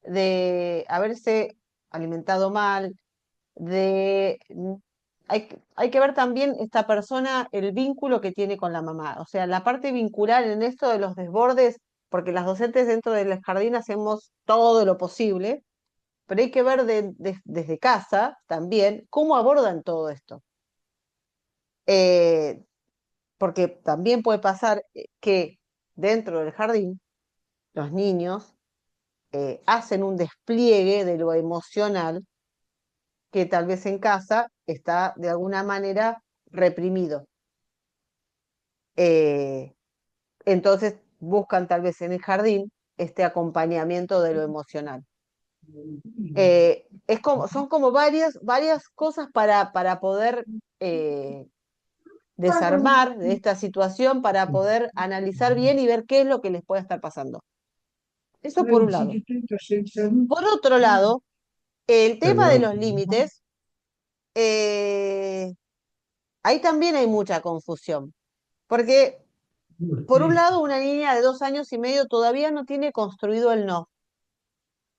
de haberse alimentado mal, de... hay que ver también esta persona, el vínculo que tiene con la mamá, o sea, la parte vincular en esto de los desbordes, porque las docentes dentro del jardín hacemos todo lo posible, pero hay que ver desde casa también cómo abordan todo esto. Eh, Porque también puede pasar que dentro del jardín los niños hacen un despliegue de lo emocional que tal vez en casa está de alguna manera reprimido. Eh, entonces buscan tal vez en el jardín este acompañamiento de lo emocional. Son como varias cosas para poder desarmar de esta situación, para poder analizar bien y ver qué es lo que les puede estar pasando. Eso por un lado. Por otro lado, el tema de los límites, eh, ahí también hay mucha confusión, porque por un lado una niña de 2 años y medio todavía no tiene construido el no.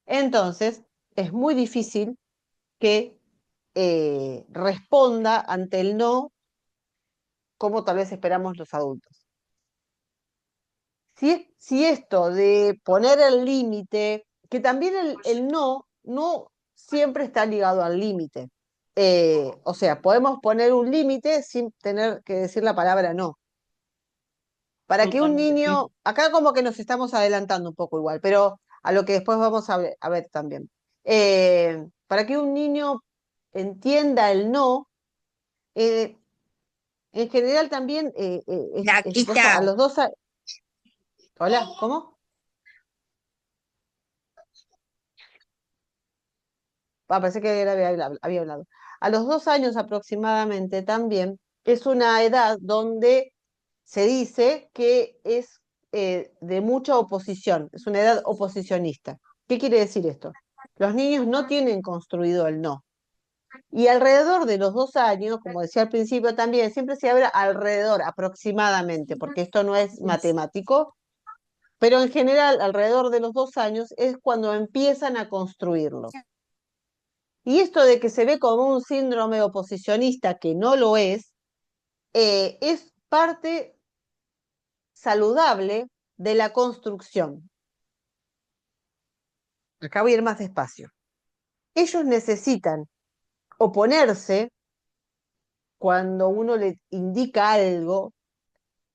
Entonces, es muy difícil que responda ante el no como tal vez esperamos los adultos. Si esto de poner el límite, que también el no siempre está ligado al límite. O sea, podemos poner un límite sin tener que decir la palabra no. Para que un niño, acá como que nos estamos adelantando un poco igual, pero a lo que después vamos a ver también. Para que un niño entienda el no, eh, en general también a los 2 años. Hola, ¿cómo? Pensé que él había hablado. A los 2 años aproximadamente también es una edad donde se dice que es de mucha oposición, es una edad oposicionista. ¿Qué quiere decir esto? Los niños no tienen construido el no. Y alrededor de los 2 años, como decía al principio también, siempre se habla alrededor, aproximadamente, porque esto no es matemático, pero en general alrededor de los 2 años es cuando empiezan a construirlo. Y esto de que se ve como un síndrome oposicionista, que no lo es parte saludable de la construcción. Acá voy a ir más despacio. Ellos necesitan oponerse cuando uno le indica algo,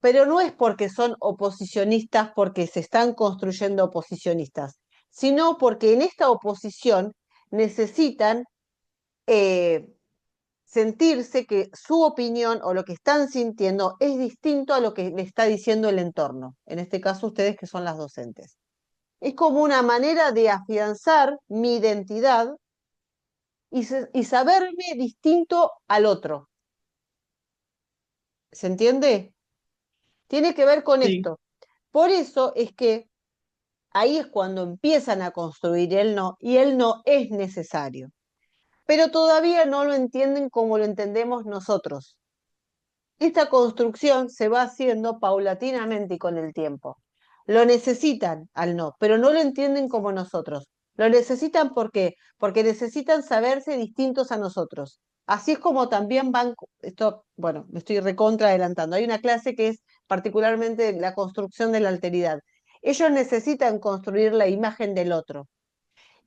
pero no es porque son oposicionistas, porque se están construyendo oposicionistas, sino porque en esta oposición necesitan eh, sentirse que su opinión o lo que están sintiendo es distinto a lo que le está diciendo el entorno, en este caso ustedes que son las docentes. Es como una manera de afianzar mi identidad y saberme distinto al otro. ¿Se entiende? Tiene que ver con Sí. esto. Por eso es que ahí es cuando empiezan a construir el no, y el no es necesario. Pero todavía no lo entienden como lo entendemos nosotros. Esta construcción se va haciendo paulatinamente y con el tiempo. Lo necesitan al no, pero no lo entienden como nosotros. Lo necesitan ¿por qué? Porque necesitan saberse distintos a nosotros. Así es como también esto, bueno, me estoy recontra adelantando. Hay una clase que es particularmente la construcción de la alteridad. Ellos necesitan construir la imagen del otro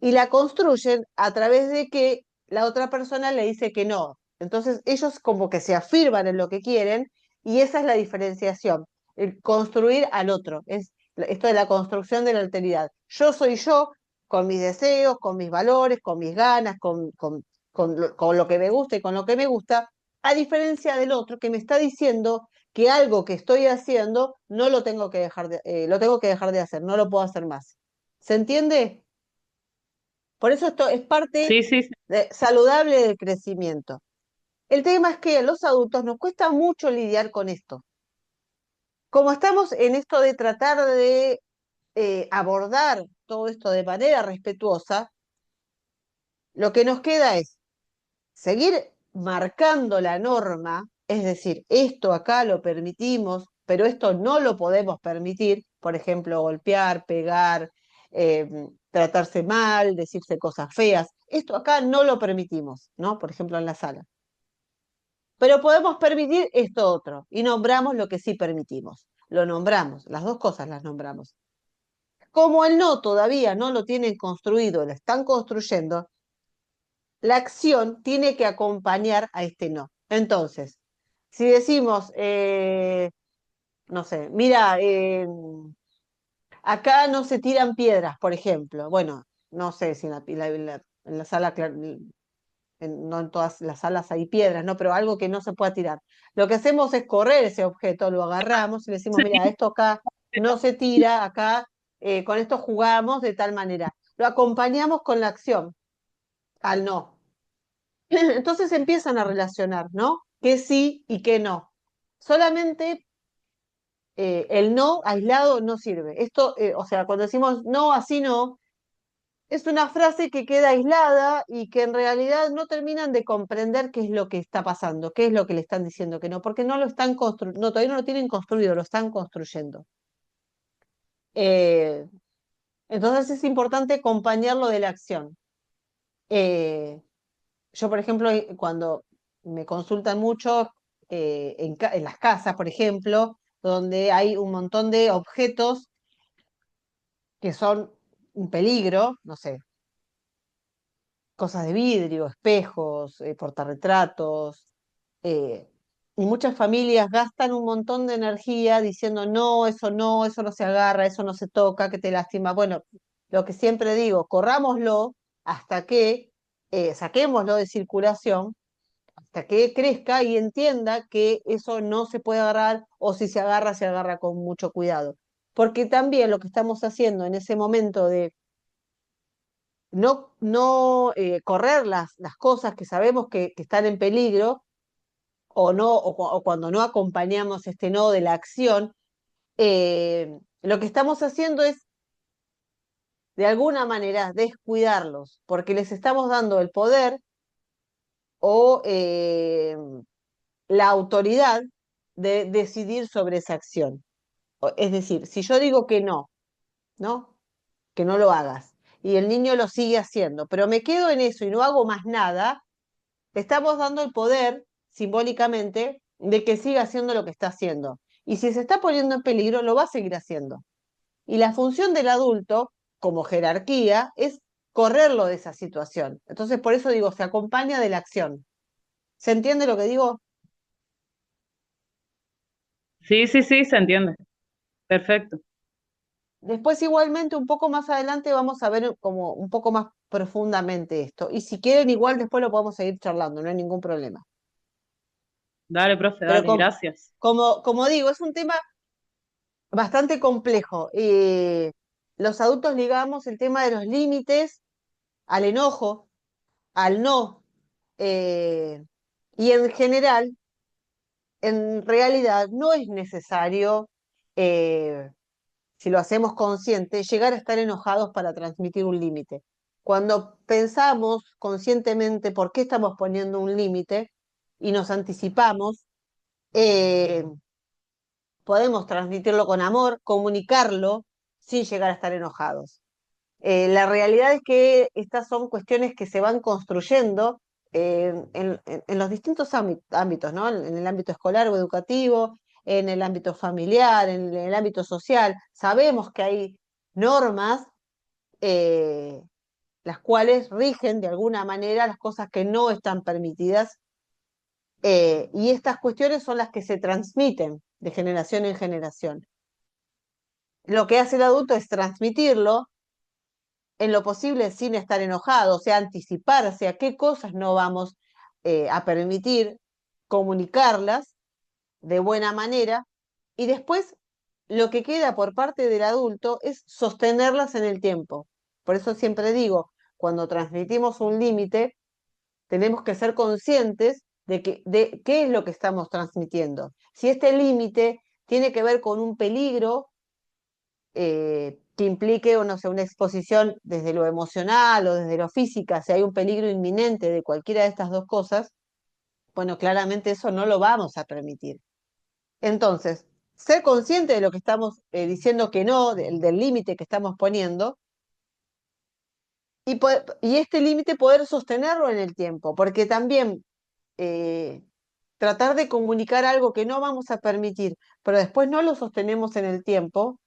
y la construyen a través de que la otra persona le dice que no. Entonces ellos como que se afirman en lo que quieren y esa es la diferenciación, el construir al otro, es esto de la construcción de la alteridad. Yo soy yo con mis deseos, con mis valores, con mis ganas, con lo que me gusta y con lo que me gusta, a diferencia del otro que me está diciendo que algo que estoy haciendo no lo tengo que lo tengo que dejar de hacer, no lo puedo hacer más. ¿Se entiende? Por eso esto es parte Sí, sí, sí. saludable del crecimiento. El tema es que a los adultos nos cuesta mucho lidiar con esto. Como estamos en esto de tratar de abordar todo esto de manera respetuosa, lo que nos queda es seguir marcando la norma, es decir, esto acá lo permitimos, pero esto no lo podemos permitir, por ejemplo, golpear, pegar, eh, tratarse mal, decirse cosas feas, esto acá no lo permitimos, ¿no? Por ejemplo, en la sala. Pero podemos permitir esto otro y nombramos lo que sí permitimos. Lo nombramos, las dos cosas las nombramos. como el no todavía no lo tienen construido, lo están construyendo, la acción tiene que acompañar a este no. Entonces, si decimos, no sé, mira, acá no se tiran piedras, por ejemplo. Bueno, no sé si en la sala, no en todas las salas hay piedras, ¿no? Pero algo que no se pueda tirar. Lo que hacemos es correr ese objeto, lo agarramos y le decimos, mira, esto acá no se tira, acá con esto jugamos de tal manera. Lo acompañamos con la acción, al no. Entonces empiezan a relacionar, ¿no? Que sí y que no. Solamente el no aislado no sirve. Esto, o sea, cuando decimos no, así no, es una frase que queda aislada y que en realidad no terminan de comprender qué es lo que está pasando, qué es lo que le están diciendo que no, porque no lo están construyendo, no, todavía no lo tienen construido, lo están construyendo. Eh, entonces es importante acompañarlo de la acción. Eh, yo, por ejemplo, cuando me consultan mucho en las casas, por ejemplo, donde hay un montón de objetos que son un peligro, no sé, cosas de vidrio, espejos, portarretratos, eh, y muchas familias gastan un montón de energía diciendo no, eso no se agarra, eso no se toca, que te lastima. Bueno, lo que siempre digo, corrámoslo hasta que saquémoslo de circulación, hasta que crezca y entienda que eso no se puede agarrar o si se agarra con mucho cuidado. Porque también lo que estamos haciendo en ese momento de no correr las cosas que sabemos que están en peligro o no, o cuando no acompañamos este no de la acción, lo que estamos haciendo es de alguna manera descuidarlos, porque les estamos dando el poder o la autoridad de decidir sobre esa acción. Es decir, si yo digo que no, ¿no? Que no lo hagas, y el niño lo sigue haciendo, pero me quedo en eso y no hago más nada, le estamos dando el poder, simbólicamente, de que siga haciendo lo que está haciendo. Y si se está poniendo en peligro, lo va a seguir haciendo. Y la función del adulto, como jerarquía, es correrlo de esa situación. Entonces, por eso digo, se acompaña de la acción. ¿Se entiende lo que digo? Sí, sí, sí, se entiende. Perfecto. Después, igualmente, un poco más adelante vamos a ver como un poco más profundamente esto. Y si quieren, igual después lo podemos seguir charlando, no hay ningún problema. Dale, profe, Pero dale, gracias. como digo, es un tema bastante complejo. Los adultos ligamos el tema de los límites al enojo, al no, eh, y en general, en realidad, no es necesario, eh, si lo hacemos consciente, llegar a estar enojados para transmitir un límite. Cuando pensamos conscientemente por qué estamos poniendo un límite y nos anticipamos, eh, podemos transmitirlo con amor, comunicarlo sin llegar a estar enojados. La realidad es que estas son cuestiones que se van construyendo en los distintos ámbitos, ¿no? En el ámbito escolar o educativo, en el ámbito familiar, en el ámbito social. Sabemos que hay normas eh, las cuales rigen de alguna manera las cosas que no están permitidas, y estas cuestiones son las que se transmiten de generación en generación. Lo que hace el adulto es transmitirlo en lo posible sin estar enojado, o sea, anticiparse a qué cosas no vamos a permitir, comunicarlas de buena manera, y después lo que queda por parte del adulto es sostenerlas en el tiempo. Por eso siempre digo, cuando transmitimos un límite, tenemos que ser conscientes de qué es lo que estamos transmitiendo. Si este límite tiene que ver con un peligro que implique, o no sé, una exposición desde lo emocional o desde lo física, si hay un peligro inminente de cualquiera de estas dos cosas, bueno, claramente eso no lo vamos a permitir. Entonces, ser consciente de lo que estamos diciendo que no, del límite que estamos poniendo, y este límite poder sostenerlo en el tiempo, porque también eh, tratar de comunicar algo que no vamos a permitir, pero después no lo sostenemos en el tiempo,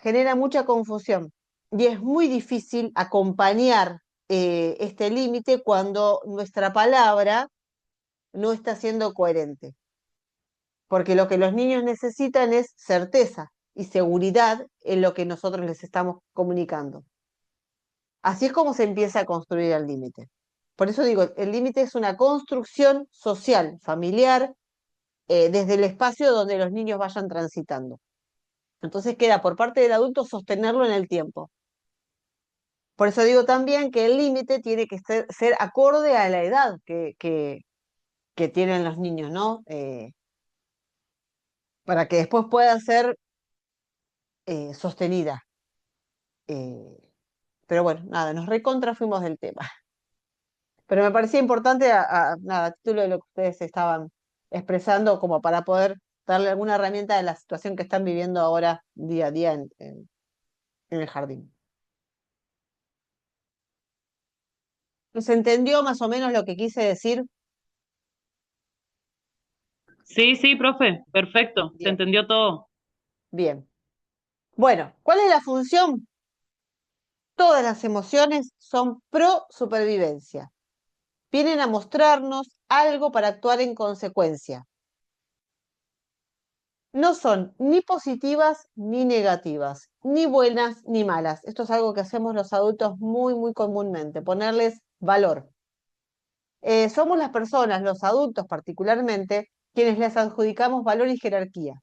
genera mucha confusión y es muy difícil acompañar este límite cuando nuestra palabra no está siendo coherente, porque lo que los niños necesitan es certeza y seguridad en lo que nosotros les estamos comunicando. Así es como se empieza a construir el límite. Por eso digo, el límite es una construcción social, familiar, desde el espacio donde los niños vayan transitando. Entonces queda por parte del adulto sostenerlo en el tiempo. Por eso digo también que el límite tiene que ser acorde a la edad que tienen los niños, ¿no? Para que después pueda ser sostenida. Eh, pero bueno, nada, nos recontra fuimos del tema. Pero me parecía importante, nada, a título de lo que ustedes estaban expresando, como para poder darle alguna herramienta de la situación que están viviendo ahora día a día en el jardín. ¿Se entendió más o menos lo que quise decir? Sí, sí, profe, perfecto, se Bien, entendió todo. bien. Bueno, ¿cuál es la función? Todas las emociones son pro supervivencia. Vienen a mostrarnos algo para actuar en consecuencia. No son ni positivas ni negativas, ni buenas ni malas. Esto es algo que hacemos los adultos muy, muy comúnmente, ponerles valor. Somos las personas, los adultos particularmente, quienes les adjudicamos valor y jerarquía,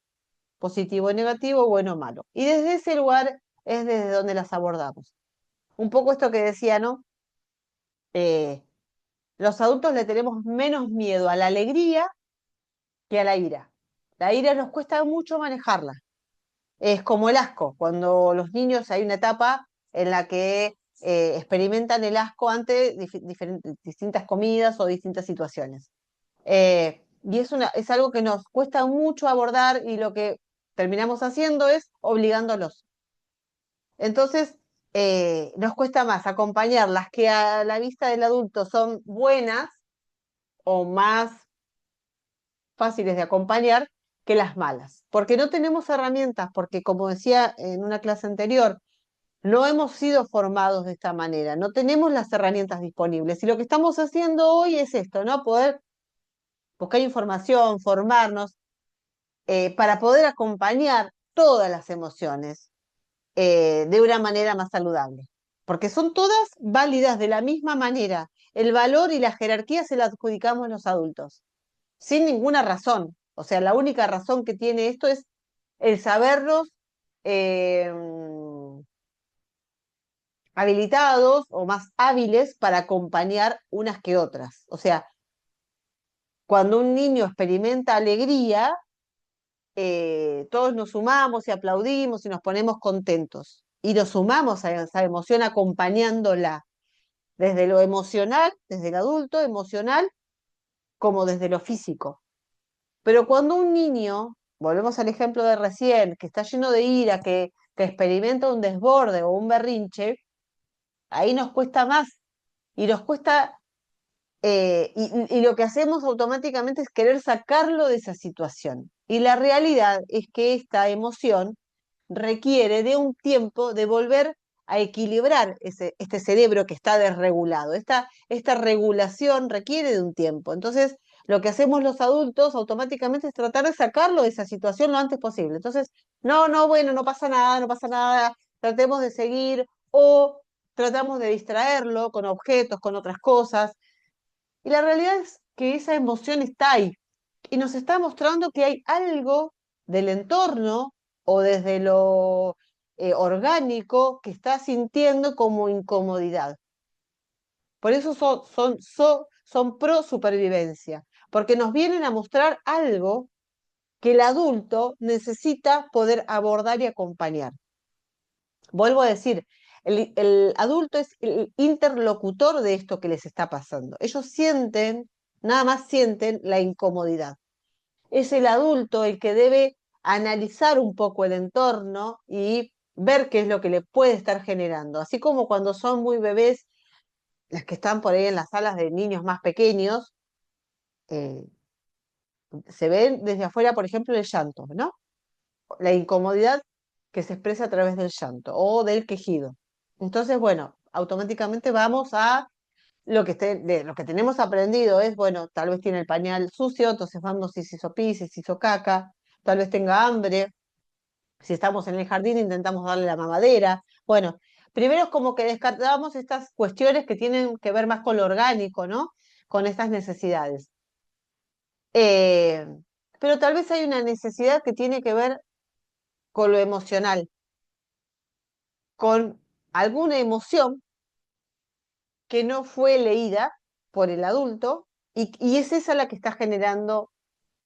positivo y negativo, bueno o malo. Y desde ese lugar es desde donde las abordamos. Un poco esto que decía, ¿no? Eh, los adultos le tenemos menos miedo a la alegría que a la ira. La ira nos cuesta mucho manejarla. Es como el asco, cuando los niños hay una etapa en la que experimentan el asco ante distintas comidas o distintas situaciones. Y es algo que nos cuesta mucho abordar y lo que terminamos haciendo es obligándolos. Entonces, nos cuesta más acompañar las que a la vista del adulto son buenas o más fáciles de acompañar que las malas, porque no tenemos herramientas, porque como decía en una clase anterior, no hemos sido formados de esta manera, no tenemos las herramientas disponibles y lo que estamos haciendo hoy es esto, ¿no? Poder buscar información, formarnos, para poder acompañar todas las emociones de una manera más saludable, porque son todas válidas de la misma manera. El valor y la jerarquía se la adjudicamos los adultos sin ninguna razón. O sea, la única razón que tiene esto es el sabernos eh, habilitados o más hábiles para acompañar unas que otras. O sea, cuando un niño experimenta alegría, todos nos sumamos y aplaudimos y nos ponemos contentos. Y nos sumamos a esa emoción acompañándola, desde lo emocional, desde el adulto emocional, como desde lo físico. Pero cuando un niño, volvemos al ejemplo de recién, que está lleno de ira, que experimenta un desborde o un berrinche, ahí nos cuesta más. Y nos cuesta, y lo que hacemos automáticamente es querer sacarlo de esa situación. Y la realidad es que esta emoción requiere de un tiempo de volver a equilibrar este cerebro que está desregulado. Esta regulación requiere de un tiempo. Entonces, lo que hacemos los adultos automáticamente es tratar de sacarlo de esa situación lo antes posible. Entonces, no, no, bueno, no pasa nada, no pasa nada, tratemos de seguir o tratamos de distraerlo con objetos, con otras cosas. Y la realidad es que esa emoción está ahí y nos está mostrando que hay algo del entorno o desde lo orgánico que está sintiendo como incomodidad. Por eso son pro supervivencia, porque nos vienen a mostrar algo que el adulto necesita poder abordar y acompañar. Vuelvo a decir, el adulto es el interlocutor de esto que les está pasando. Ellos sienten, nada más sienten la incomodidad. Es el adulto el que debe analizar un poco el entorno y ver qué es lo que le puede estar generando. Así como cuando son muy bebés, las que están por ahí en las salas de niños más pequeños, eh, se ven desde afuera, por ejemplo, el llanto, ¿no? La incomodidad que se expresa a través del llanto o del quejido. Entonces, bueno, automáticamente vamos a de lo que tenemos aprendido es, bueno, tal vez tiene el pañal sucio, entonces vamos si se hizo pis, si se hizo caca, tal vez tenga hambre, si estamos en el jardín intentamos darle la mamadera. Bueno, primero es como que descartamos estas cuestiones que tienen que ver más con lo orgánico, ¿no? Con estas necesidades. Eh, pero tal vez hay una necesidad que tiene que ver con lo emocional, con alguna emoción que no fue leída por el adulto y es esa la que está generando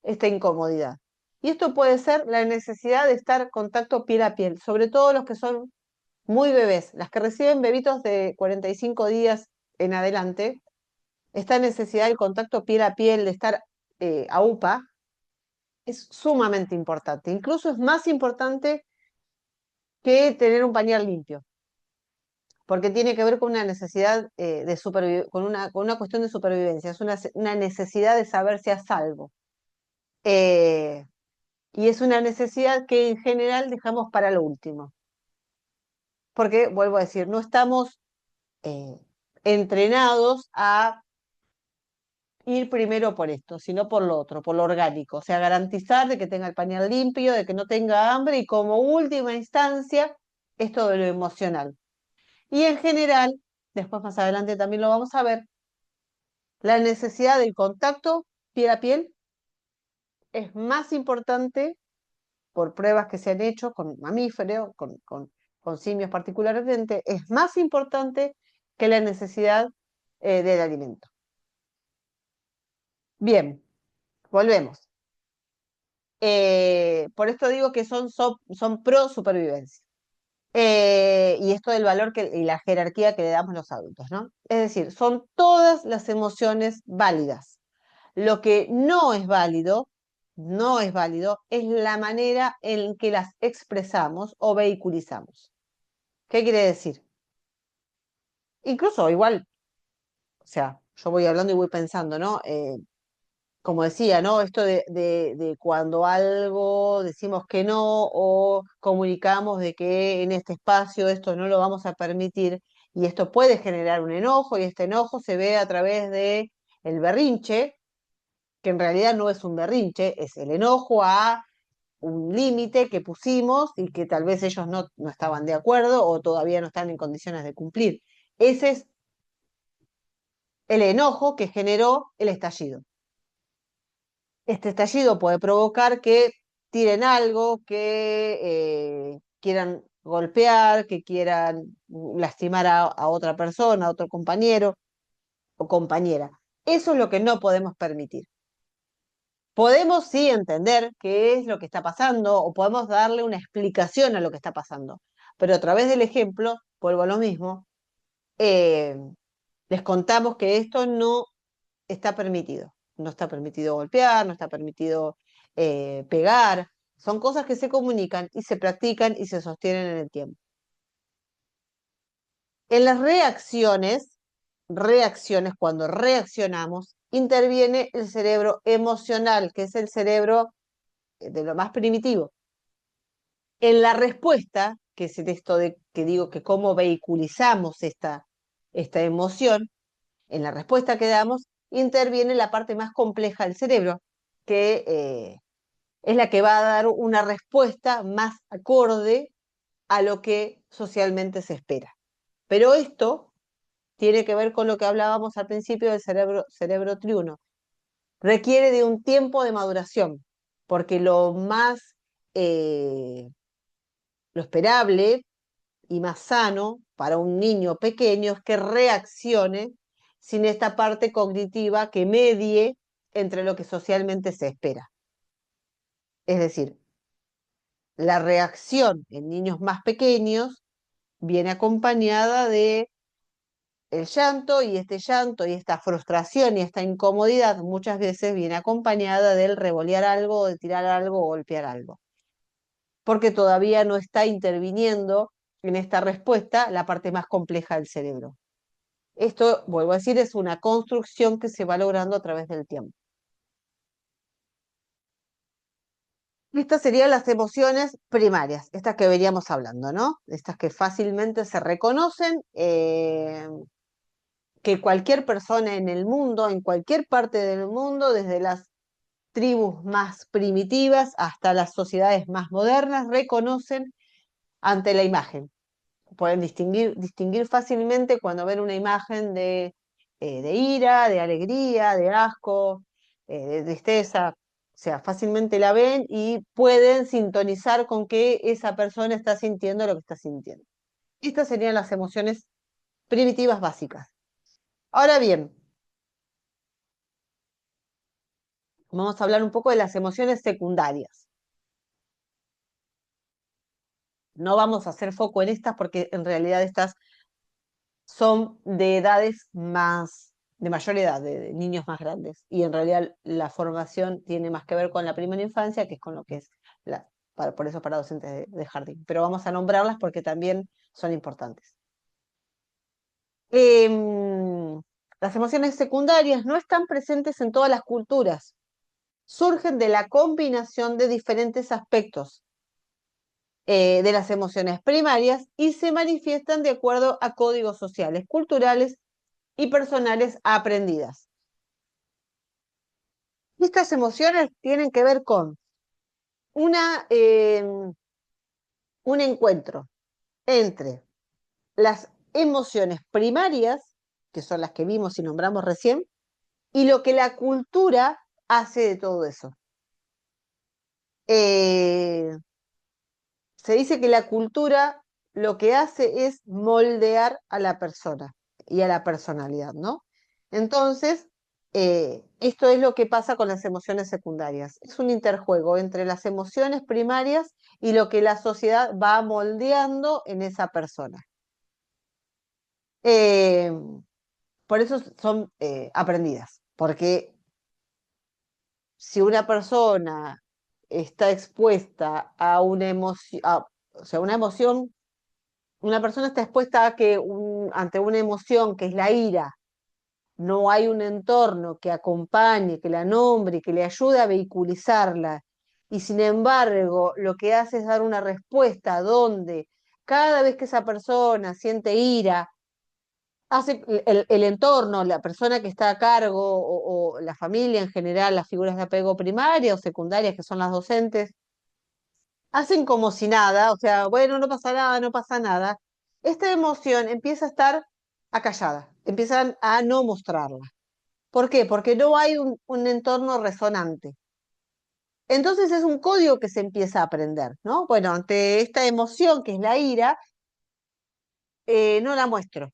esta incomodidad. Y esto puede ser la necesidad de estar contacto piel a piel, sobre todo los que son muy bebés, las que reciben bebitos de 45 días en adelante, esta necesidad del contacto piel a piel, de estar a UPA, es sumamente importante. Incluso es más importante que tener un pañal limpio, porque tiene que ver con una necesidad de con una cuestión de supervivencia, es una necesidad de saberse a salvo. Eh, y es una necesidad que en general dejamos para lo último, porque, vuelvo a decir, no estamos eh, entrenados a ir primero por esto, sino por lo otro, por lo orgánico, o sea, garantizar de que tenga el pañal limpio, de que no tenga hambre y como última instancia, esto de lo emocional. Y en general, después más adelante también lo vamos a ver, la necesidad del contacto piel a piel es más importante por pruebas que se han hecho con mamíferos, con simios particularmente, es más importante que la necesidad del alimento. Bien, volvemos. Por esto digo que son pro supervivencia. Y esto del valor y la jerarquía que le damos los adultos, ¿no? Es decir, son todas las emociones válidas. Lo que no es válido, es la manera en que las expresamos o vehiculizamos. ¿Qué quiere decir? Incluso igual, o sea, yo voy hablando y voy pensando, ¿no? Como decía, ¿no? Esto de cuando algo decimos que no o comunicamos de que en este espacio esto no lo vamos a permitir y esto puede generar un enojo y este enojo se ve a través de el berrinche, que en realidad no es un berrinche, es el enojo a un límite que pusimos y que tal vez ellos no estaban de acuerdo o todavía no están en condiciones de cumplir. Ese es el enojo que generó el estallido. Este estallido puede provocar que tiren algo, que quieran golpear, que quieran lastimar a otra persona, a otro compañero o compañera. Eso es lo que no podemos permitir. Podemos sí entender qué es lo que está pasando o podemos darle una explicación a lo que está pasando, pero a través del ejemplo, vuelvo a lo mismo, eh, les contamos que esto no está permitido. No está permitido golpear, no está permitido pegar. Son cosas que se comunican y se practican y se sostienen en el tiempo. En las reacciones, cuando reaccionamos, interviene el cerebro emocional, que es el cerebro de lo más primitivo. En la respuesta, que es esto de que digo que cómo vehiculizamos esta emoción, en la respuesta que damos, interviene la parte más compleja del cerebro, que es la que va a dar una respuesta más acorde a lo que socialmente se espera. Pero esto tiene que ver con lo que hablábamos al principio del cerebro triuno. Requiere de un tiempo de maduración, porque eh, lo esperable y más sano para un niño pequeño es que reaccione sin esta parte cognitiva que medie entre lo que socialmente se espera. Es decir, la reacción en niños más pequeños viene acompañada de el llanto y esta frustración y esta incomodidad muchas veces viene acompañada del revolear algo, de tirar algo o golpear algo, porque todavía no está interviniendo en esta respuesta la parte más compleja del cerebro. Esto, vuelvo a decir, es una construcción que se va logrando a través del tiempo. Estas serían las emociones primarias, estas que veníamos hablando, ¿no? Estas que fácilmente se reconocen, que cualquier persona en el mundo, en cualquier parte del mundo, desde las tribus más primitivas hasta las sociedades más modernas, reconocen ante la imagen. Pueden distinguir fácilmente cuando ven una imagen de ira, de alegría, de asco, de tristeza. O sea, fácilmente la ven y pueden sintonizar con que esa persona está sintiendo lo que está sintiendo. Estas serían las emociones primitivas básicas. Ahora bien, vamos a hablar un poco de las emociones secundarias. No vamos a hacer foco en estas porque en realidad estas son de edades más, de mayor edad, de niños más grandes. Y en realidad la formación tiene más que ver con la primera infancia, que es con lo que es por eso para docentes de jardín. Pero vamos a nombrarlas porque también son importantes. Las emociones secundarias no están presentes en todas las culturas. Surgen de la combinación de diferentes aspectos de las emociones primarias y se manifiestan de acuerdo a códigos sociales, culturales y personales aprendidas. Estas emociones tienen que ver con una, un encuentro entre las emociones primarias, que son las que vimos y nombramos recién, y lo que la cultura hace de todo eso. Eh, Se dice que la cultura lo que hace es moldear a la persona y a la personalidad, ¿no? Entonces, esto es lo que pasa con las emociones secundarias. Es un interjuego entre las emociones primarias y lo que la sociedad va moldeando en esa persona. Eh, por eso son aprendidas, porque si una persona está expuesta a una emoción, o sea, una emoción. Una persona está expuesta a que ante una emoción que es la ira, no hay un entorno que acompañe, que la nombre, que le ayude a vehiculizarla. Y sin embargo, lo que hace es dar una respuesta donde cada vez que esa persona siente ira, hace el entorno, la persona que está a cargo o la familia en general, las figuras de apego primaria o secundaria, que son las docentes, hacen como si nada, o sea, bueno, no pasa nada, no pasa nada. Esta emoción empieza a estar acallada, empiezan a no mostrarla. ¿Por qué? Porque no hay un entorno resonante. Entonces es un código que se empieza a aprender, ¿no? Bueno, ante esta emoción que es la ira, no la muestro.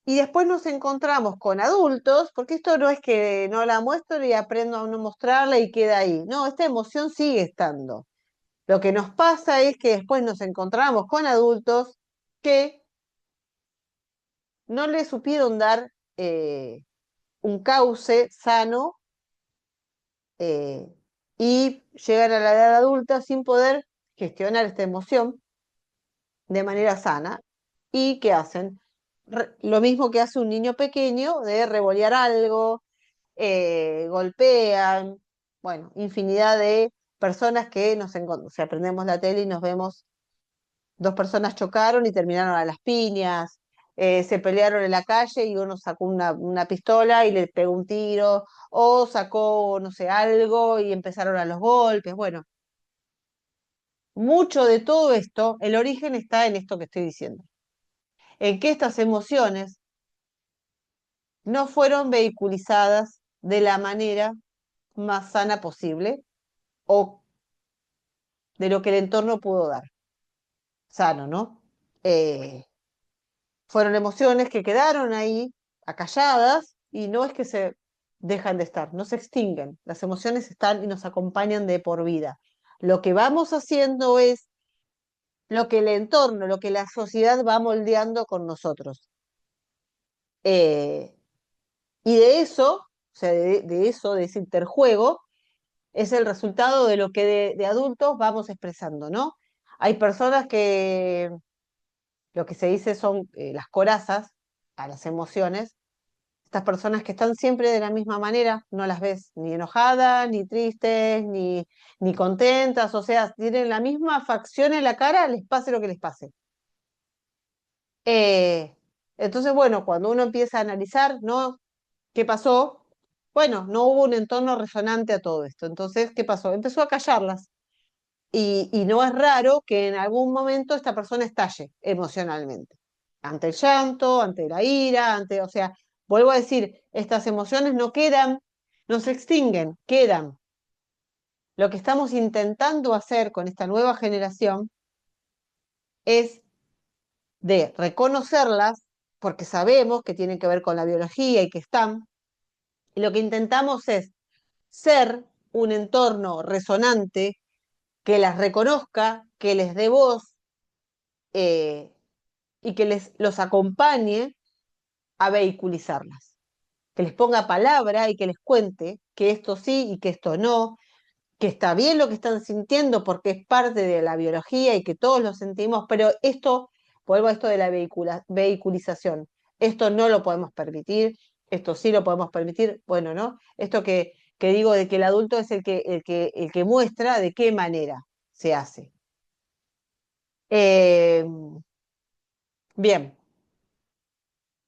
Y después nos encontramos con adultos, porque esto no es que no la muestro y aprendo a no mostrarla y queda ahí. No, esta emoción sigue estando. Lo que nos pasa es que después nos encontramos con adultos que no le supieron dar un cauce sano eh, y llegan a la edad adulta sin poder gestionar esta emoción de manera sana. ¿Y qué hacen? Lo mismo que hace un niño pequeño de revolear algo, golpean, bueno, infinidad de personas que nos encontramos, o sea, prendemos la tele y nos vemos dos personas chocaron y terminaron a las piñas, se pelearon en la calle y uno sacó una pistola y le pegó un tiro, o sacó, no sé, algo y empezaron a los golpes. Bueno, mucho de todo esto, el origen está en esto que estoy diciendo, en que estas emociones no fueron vehiculizadas de la manera más sana posible o de lo que el entorno pudo dar. Sano, ¿no? Eh, Fueron emociones que quedaron ahí, acalladas, y no es que se dejan de estar, no se extinguen. Las emociones están y nos acompañan de por vida. Lo que vamos haciendo es lo que el entorno, lo que la sociedad va moldeando con nosotros. Eh, y de eso, o sea, de eso, de ese interjuego, es el resultado de lo que de adultos vamos expresando, ¿no? Hay personas que lo que se dice son las corazas a las emociones, Estas personas que están siempre de la misma manera, no las ves ni enojadas, ni tristes, ni contentas, o sea, tienen la misma facción en la cara, les pase lo que les pase. Eh, entonces, bueno, cuando uno empieza a analizar, ¿no? ¿Qué pasó? Bueno, no hubo un entorno resonante a todo esto. Entonces, ¿qué pasó? Empezó a callarlas. Y no es raro que en algún momento esta persona estalle emocionalmente. Ante el llanto, ante la ira, o sea, vuelvo a decir, estas emociones no quedan, no se extinguen, quedan. Lo que estamos intentando hacer con esta nueva generación es de reconocerlas, porque sabemos que tienen que ver con la biología y que están, y lo que intentamos es ser un entorno resonante que las reconozca, que les dé voz, eh, y que los acompañe a vehiculizarlas, que les ponga palabra y que les cuente que esto sí y que esto no, que está bien lo que están sintiendo porque es parte de la biología y que todos lo sentimos, pero esto, vuelvo a esto de la vehiculización, esto no lo podemos permitir, esto sí lo podemos permitir, bueno, ¿no? Esto que digo de que el adulto es el que muestra de qué manera se hace. Eh, bien,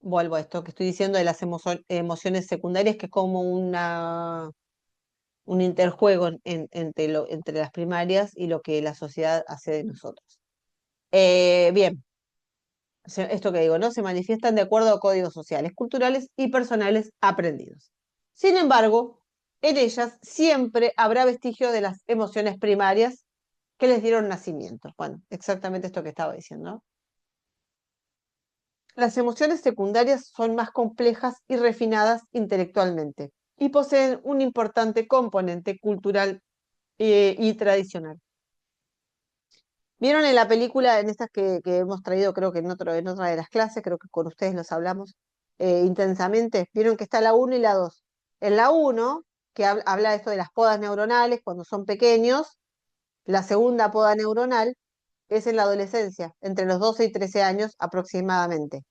vuelvo a esto que estoy diciendo de las emociones secundarias, que es como un interjuego entre las primarias y lo que la sociedad hace de nosotros. Bien, esto que digo, ¿no? Se manifiestan de acuerdo a códigos sociales, culturales y personales aprendidos. Sin embargo, en ellas siempre habrá vestigio de las emociones primarias que les dieron nacimiento. Bueno, exactamente esto que estaba diciendo, ¿no? Las emociones secundarias son más complejas y refinadas intelectualmente y poseen un importante componente cultural y tradicional. ¿Vieron en la película, en estas que hemos traído, creo que en otra de las clases, creo que con ustedes los hablamos intensamente? ¿Vieron que está la uno y la 2? En la uno que habla de esto de las podas neuronales cuando son pequeños, la segunda poda neuronal es en la adolescencia, entre los 12 y 13 años aproximadamente.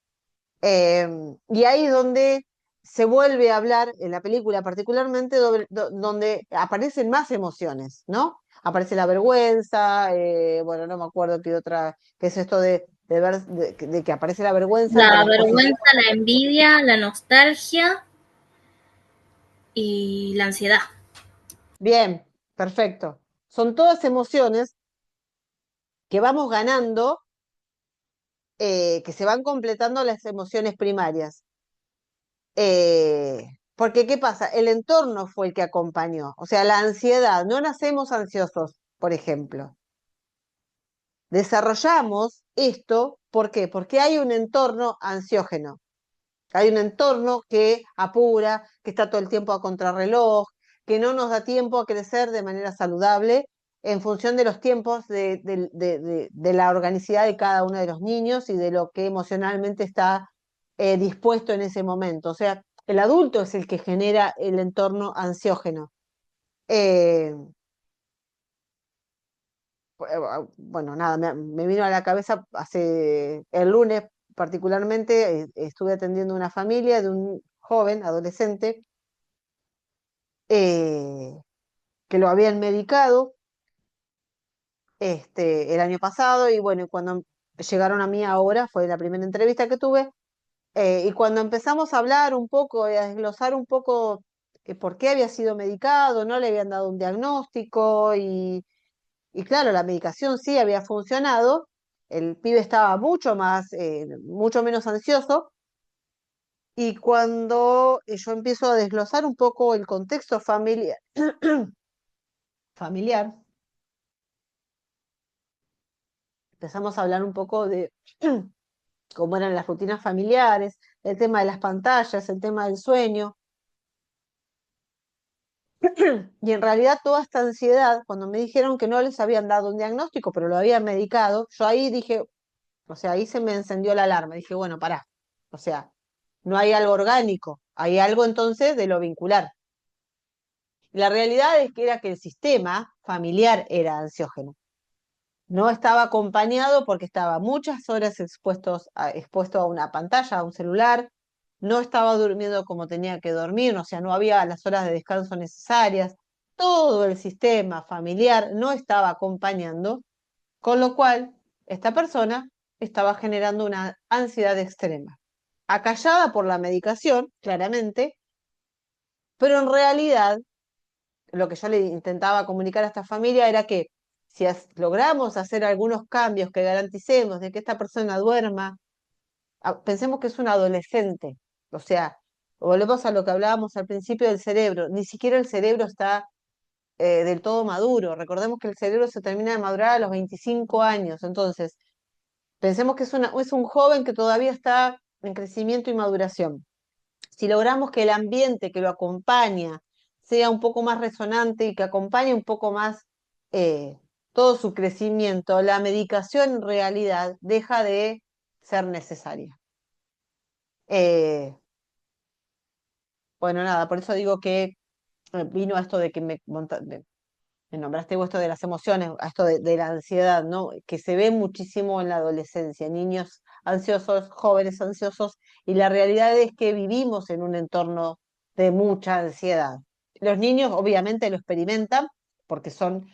Eh, y ahí es donde se vuelve a hablar, en la película particularmente, donde aparecen más emociones, ¿no? Aparece la vergüenza, bueno, no me acuerdo qué otra, qué es esto de que aparece la vergüenza ante La la exposición. vergüenza, la envidia, la nostalgia y la ansiedad. Bien, perfecto. Son todas emociones que vamos ganando, que se van completando las emociones primarias. Porque, ¿qué pasa? El entorno fue el que acompañó. O sea, la ansiedad, no nacemos ansiosos, por ejemplo. Desarrollamos esto, ¿por qué? Porque hay un entorno ansiógeno. Hay un entorno que apura, que está todo el tiempo a contrarreloj, que no nos da tiempo a crecer de manera saludable en función de los tiempos de la organicidad de cada uno de los niños y de lo que emocionalmente está dispuesto en ese momento. O sea, el adulto es el que genera el entorno ansiógeno. Eh, bueno, nada, me vino a la cabeza hace el lunes particularmente, estuve atendiendo una familia de un joven, adolescente, eh, que lo habían medicado el año pasado y bueno, cuando llegaron a mí ahora, fue la primera entrevista que tuve, y cuando empezamos a hablar un poco y a desglosar un poco por qué había sido medicado, no le habían dado un diagnóstico y claro, la medicación sí había funcionado, el pibe estaba mucho menos ansioso. Y cuando yo empiezo a desglosar un poco el contexto familiar, empezamos a hablar un poco de cómo eran las rutinas familiares, el tema de las pantallas, el tema del sueño. Y en realidad toda esta ansiedad, cuando me dijeron que no les habían dado un diagnóstico, pero lo habían medicado, yo ahí dije, o sea, ahí se me encendió la alarma. Dije, bueno, pará, o sea, no hay algo orgánico, hay algo entonces de lo vincular. La realidad es que era que el sistema familiar era ansiógeno. No estaba acompañado porque estaba muchas horas expuesto a una pantalla, a un celular, no estaba durmiendo como tenía que dormir, o sea, no había las horas de descanso necesarias, todo el sistema familiar no estaba acompañando, con lo cual esta persona estaba generando una ansiedad extrema, acallada por la medicación, claramente, pero en realidad lo que yo le intentaba comunicar a esta familia era que si logramos hacer algunos cambios que garanticemos de que esta persona duerma, pensemos que es un adolescente, o sea, volvemos a lo que hablábamos al principio del cerebro, ni siquiera el cerebro está del todo maduro, recordemos que el cerebro se termina de madurar a los 25 años, entonces pensemos que es un joven que todavía está en crecimiento y maduración. Si logramos que el ambiente que lo acompaña sea un poco más resonante y que acompañe un poco más eh, todo su crecimiento, la medicación en realidad deja de ser necesaria. Eh, bueno, nada, por eso digo que vino a esto de que me nombraste vos esto de las emociones, a esto de la ansiedad, ¿no? Que se ve muchísimo en la adolescencia, niños ansiosos, jóvenes ansiosos, y la realidad es que vivimos en un entorno de mucha ansiedad. Los niños obviamente lo experimentan porque son,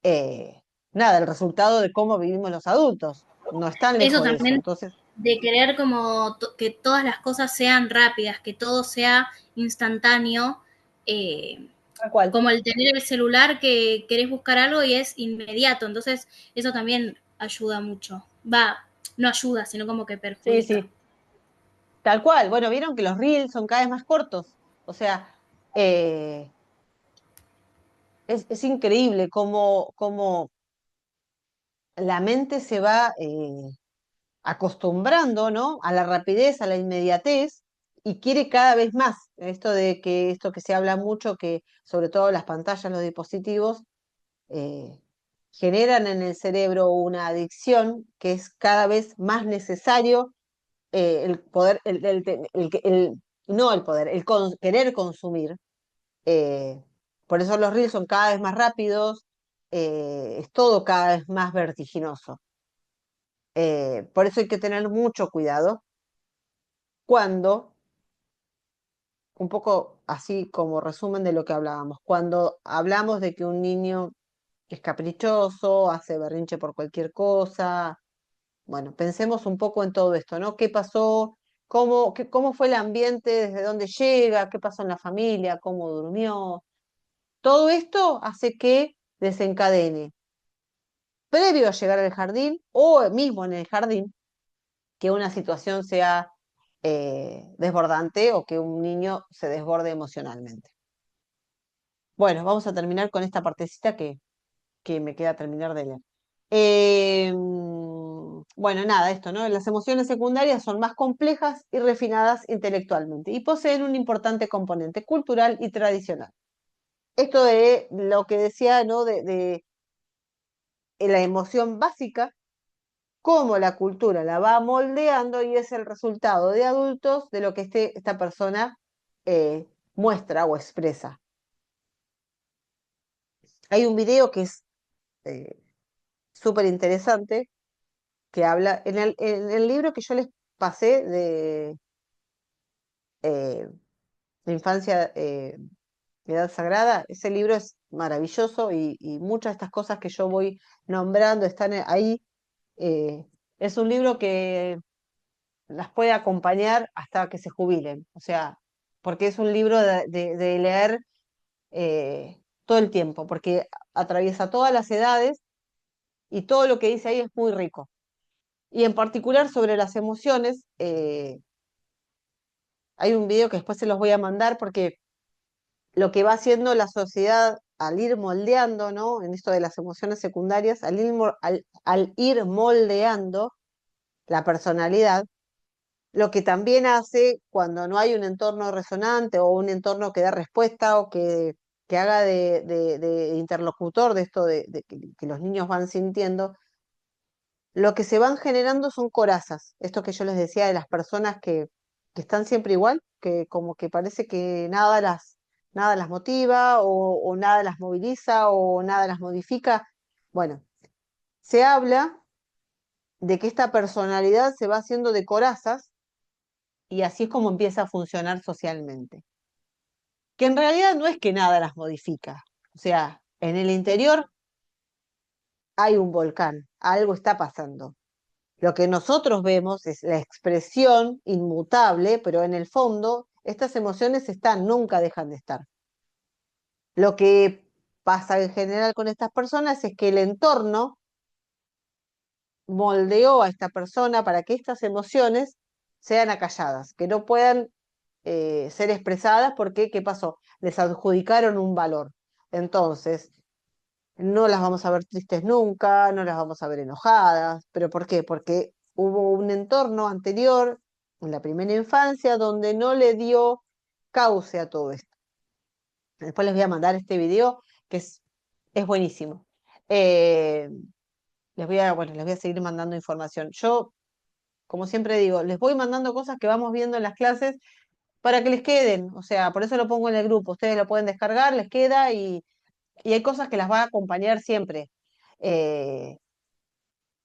eh, nada, el resultado de cómo vivimos los adultos, no están Eso lejos de eso. también Entonces, de querer como que todas las cosas sean rápidas, que todo sea instantáneo, eh, tal cual. como el tener el celular que querés buscar algo y es inmediato, entonces eso también ayuda mucho. Va, no ayuda, sino como que Sí, perjudica. sí, tal cual. Bueno, vieron que los reels son cada vez más cortos. O sea, eh, es increíble cómo la mente se va acostumbrando, ¿no? A la rapidez, a la inmediatez, y quiere cada vez más. Esto que se habla mucho, que sobre todo las pantallas, los dispositivos, eh, generan en el cerebro una adicción que es cada vez más necesario el poder, no el poder, querer consumir. eh, por eso los reels son cada vez más rápidos, es todo cada vez más vertiginoso. Por eso hay que tener mucho cuidado cuando, un poco así como resumen de lo que hablábamos, cuando hablamos de que un niño es caprichoso, hace berrinche por cualquier cosa, bueno, pensemos un poco en todo esto, ¿no? ¿Qué pasó? ¿Cómo fue el ambiente? ¿Desde dónde llega? ¿Qué pasó en la familia? ¿Cómo durmió? Todo esto hace que desencadene, previo a llegar al jardín o mismo en el jardín, que una situación sea desbordante o que un niño se desborde emocionalmente. Bueno, vamos a terminar con esta partecita que me queda terminar de leer. Bueno, nada, esto, ¿no? Las emociones secundarias son más complejas y refinadas intelectualmente y poseen un importante componente cultural y tradicional. Esto de lo que decía, ¿no? De la emoción básica, cómo la cultura la va moldeando y es el resultado de adultos de lo que esta persona muestra o expresa. Hay un video que es eh, súper interesante que habla, en el libro que yo les pasé eh, de infancia, de edad sagrada, ese libro es maravilloso y muchas de estas cosas que yo voy nombrando están ahí. eh, es un libro que las puede acompañar hasta que se jubilen, o sea, porque es un libro de leer todo el tiempo, porque atraviesa todas las edades y todo lo que dice ahí es muy rico. Y en particular sobre las emociones, hay un video que después se los voy a mandar porque lo que va haciendo la sociedad al ir moldeando, ¿no? En esto de las emociones secundarias, al ir moldeando la personalidad, lo que también hace cuando no hay un entorno resonante o un entorno que dé respuesta o que haga de interlocutor de esto que los niños van sintiendo, lo que se van generando son corazas. Esto que yo les decía de las personas que están siempre igual, que como que parece que nada las motiva o nada las moviliza o nada las modifica. Bueno, se habla de que esta personalidad se va haciendo de corazas y así es como empieza a funcionar socialmente. Que en realidad no es que nada las modifica. O sea, en el interior hay un volcán, algo está pasando. Lo que nosotros vemos es la expresión inmutable, pero en el fondo estas emociones están, nunca dejan de estar. Lo que pasa en general con estas personas es que el entorno moldeó a esta persona para que estas emociones sean acalladas, que no puedan ser expresadas porque, ¿qué pasó? Les adjudicaron un valor. Entonces, no las vamos a ver tristes nunca, no las vamos a ver enojadas. ¿Pero por qué? Porque hubo un entorno anterior, en la primera infancia, donde no le dio cauce a todo esto. Después les voy a mandar este video que es buenísimo. Eh, bueno, les voy a seguir mandando información. Yo, como siempre digo, les voy mandando cosas que vamos viendo en las clases para que les queden. O sea, por eso lo pongo en el grupo. Ustedes lo pueden descargar, les queda y hay cosas que las va a acompañar siempre. Eh,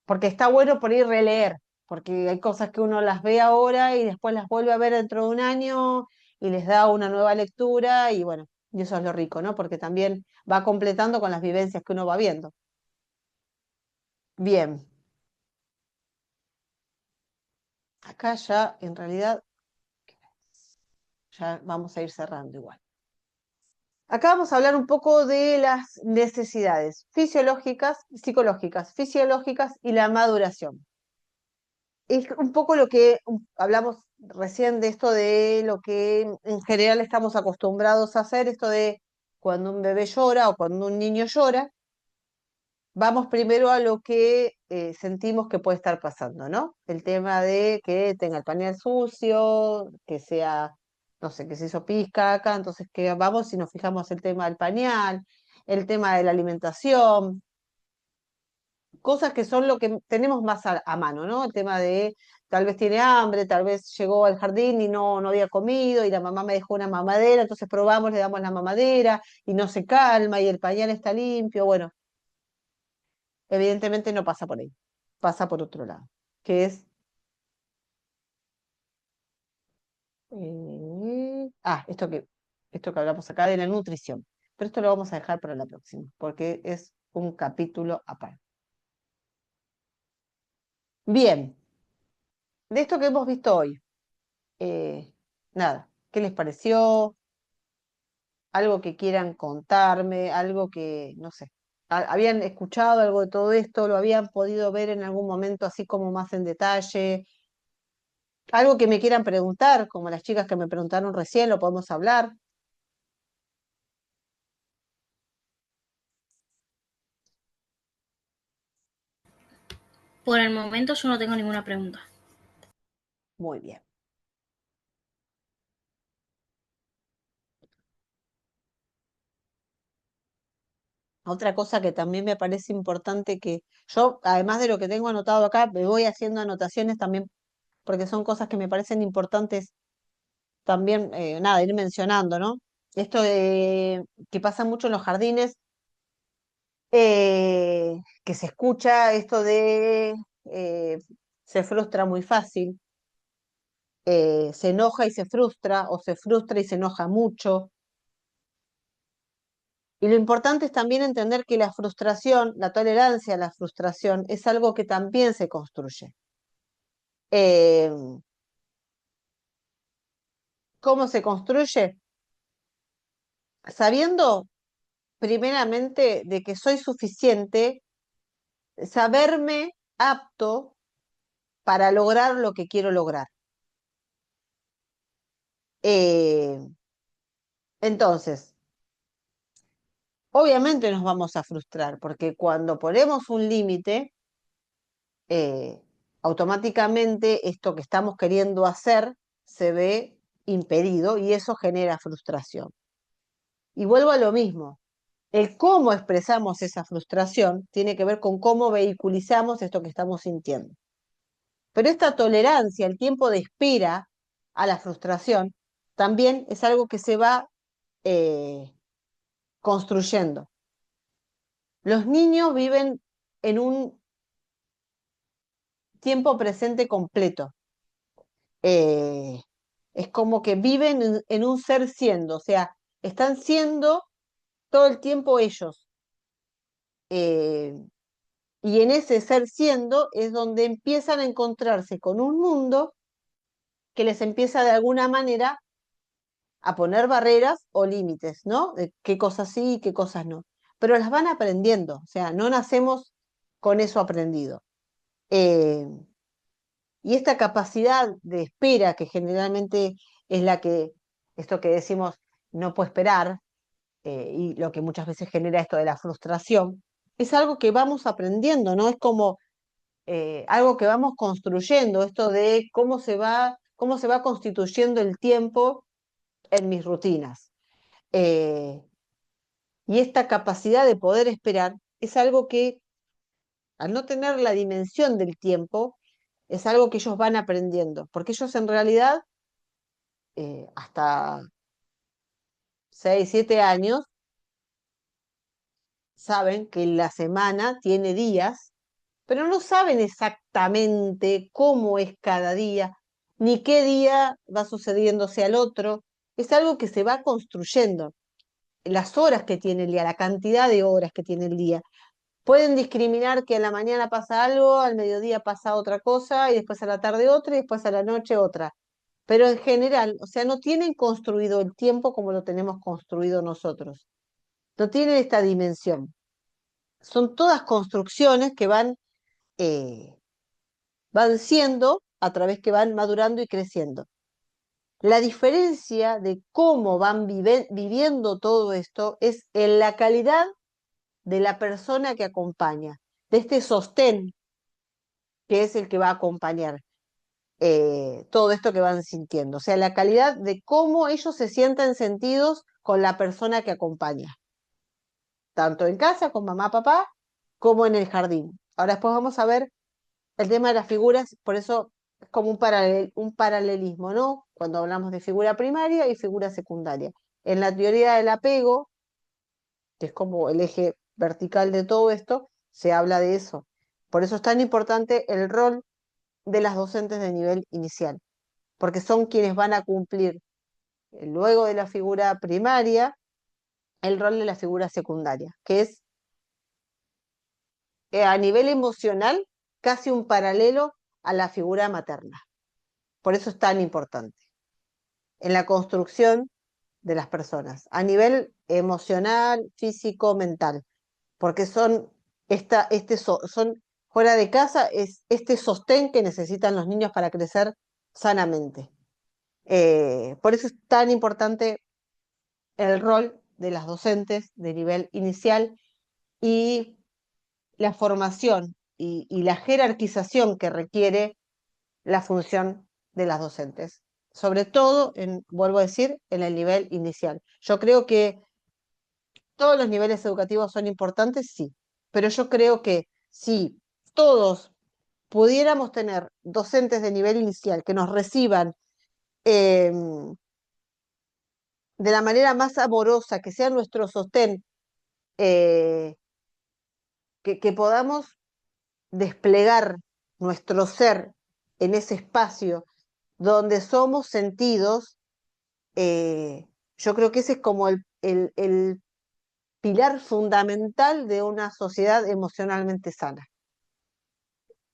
Porque está bueno por ir releer, porque hay cosas que uno las ve ahora y después las vuelve a ver dentro de un año y les da una nueva lectura y bueno, y eso es lo rico, ¿no? Porque también va completando con las vivencias que uno va viendo. Bien, acá ya en realidad ya vamos a ir cerrando igual. Acá vamos a hablar un poco de las necesidades fisiológicas, psicológicas, fisiológicas y la maduración. Es un poco lo que hablamos recién de esto de lo que en general estamos acostumbrados a hacer, esto de cuando un bebé llora o cuando un niño llora, vamos primero a lo que sentimos que puede estar pasando, ¿no? El tema de que tenga el pañal sucio, que sea, no sé, que se hizo pis, caca, entonces que vamos y nos fijamos el tema del pañal, el tema de la alimentación, cosas que son lo que tenemos más a mano, ¿no? El tema de tal vez tiene hambre, tal vez llegó al jardín y no había comido y la mamá me dejó una mamadera, entonces probamos, le damos la mamadera y no se calma y el pañal está limpio. Bueno, evidentemente no pasa por ahí, pasa por otro lado, que es... esto que hablamos acá de la nutrición. Pero esto lo vamos a dejar para la próxima, porque es un capítulo aparte. Bien, de esto que hemos visto hoy, eh, nada, ¿qué les pareció? Algo que quieran contarme, algo que, no sé, habían escuchado algo de todo esto, lo habían podido ver en algún momento así como más en detalle, algo que me quieran preguntar, como las chicas que me preguntaron recién, lo podemos hablar. Por el momento yo no tengo ninguna pregunta. Muy bien. Otra cosa que también me parece importante que yo, además de lo que tengo anotado acá, me voy haciendo anotaciones también porque son cosas que me parecen importantes también, nada, ir mencionando, ¿no? Esto de que pasa mucho en los jardines, que se escucha esto de eh, se frustra muy fácil, se enoja y se frustra, o se frustra y se enoja mucho. Y lo importante es también entender que la frustración, la tolerancia a la frustración, es algo que también se construye. Eh, ¿Cómo se construye? Sabiendo primeramente de que soy suficiente, saberme apto para lograr lo que quiero lograr. Eh, entonces, obviamente nos vamos a frustrar, porque cuando ponemos un límite, eh, automáticamente esto que estamos queriendo hacer se ve impedido y eso genera frustración. Y vuelvo a lo mismo, el cómo expresamos esa frustración tiene que ver con cómo vehiculizamos esto que estamos sintiendo. Pero esta tolerancia, el tiempo de espera a la frustración, también es algo que se va eh, construyendo. Los niños viven en un tiempo presente completo. Es como que viven en un ser siendo, o sea, están siendo todo el tiempo ellos. Eh, y en ese ser siendo es donde empiezan a encontrarse con un mundo que les empieza de alguna manera a poner barreras o límites, ¿no? De qué cosas sí y qué cosas no. Pero las van aprendiendo, o sea, no nacemos con eso aprendido. Eh, y esta capacidad de espera, que generalmente es la que, esto que decimos, no puedo esperar, y lo que muchas veces genera esto de la frustración, es algo que vamos aprendiendo, ¿no? Es como algo que vamos construyendo, esto de cómo se va constituyendo el tiempo en mis rutinas. Eh, y esta capacidad de poder esperar es algo que, al no tener la dimensión del tiempo, es algo que ellos van aprendiendo, porque ellos en realidad, hasta 6 7 años, saben que la semana tiene días, pero no saben exactamente cómo es cada día, ni qué día va sucediéndose al otro. Es algo que se va construyendo. Las horas que tiene el día, la cantidad de horas que tiene el día. Pueden discriminar que a la mañana pasa algo, al mediodía pasa otra cosa, y después a la tarde otra, y después a la noche otra. Pero en general, o sea, no tienen construido el tiempo como lo tenemos construido nosotros. No tienen esta dimensión. Son todas construcciones que eh, van siendo a través que van madurando y creciendo. La diferencia de cómo van viviendo todo esto es en la calidad de la persona que acompaña, de este sostén que es el que va a acompañar todo esto que van sintiendo. O sea, la calidad de cómo ellos se sientan sentidos con la persona que acompaña, tanto en casa con mamá, papá, como en el jardín. Ahora después vamos a ver el tema de las figuras, por eso es como un paralelismo, ¿no? Cuando hablamos de figura primaria y figura secundaria. En la teoría del apego, que es como el eje vertical de todo esto, se habla de eso. Por eso es tan importante el rol de las docentes de nivel inicial, porque son quienes van a cumplir, luego de la figura primaria, el rol de la figura secundaria, que es a nivel emocional casi un paralelo a la figura materna. Por eso es tan importante en la construcción de las personas, a nivel emocional, físico, mental, porque son fuera de casa, es este sostén que necesitan los niños para crecer sanamente. Por eso es tan importante el rol de las docentes de nivel inicial y la formación y la jerarquización que requiere la función de las docentes, sobre todo, vuelvo a decir, en el nivel inicial. Yo creo que todos los niveles educativos son importantes, sí, pero yo creo que si todos pudiéramos tener docentes de nivel inicial que nos reciban eh, de la manera más amorosa, que sea nuestro sostén, eh, que podamos desplegar nuestro ser en ese espacio donde somos sentidos, yo creo que ese es como el pilar fundamental de una sociedad emocionalmente sana.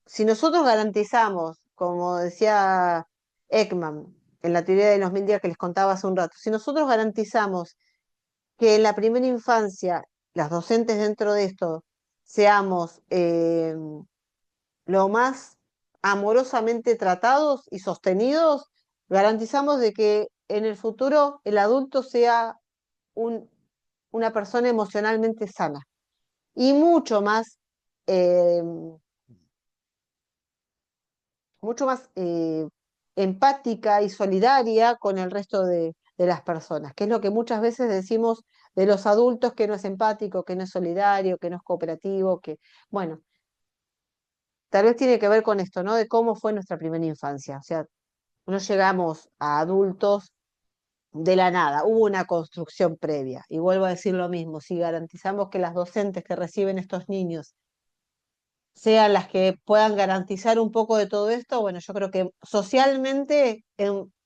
Si nosotros garantizamos, como decía Ekman en la teoría de los 1000 días que les contaba hace un rato, si nosotros garantizamos que en la primera infancia, las docentes dentro de esto, seamos lo más amorosamente tratados y sostenidos, garantizamos de que en el futuro el adulto sea un, una persona emocionalmente sana y eh, mucho más empática y solidaria con el resto de las personas, que es lo que muchas veces decimos de los adultos, que no es empático, que no es solidario, que no es cooperativo, que, bueno, tal vez tiene que ver con esto, ¿no? De cómo fue nuestra primera infancia. O sea, no llegamos a adultos de la nada, hubo una construcción previa. Y vuelvo a decir lo mismo, si garantizamos que las docentes que reciben estos niños sean las que puedan garantizar un poco de todo esto, bueno, yo creo que socialmente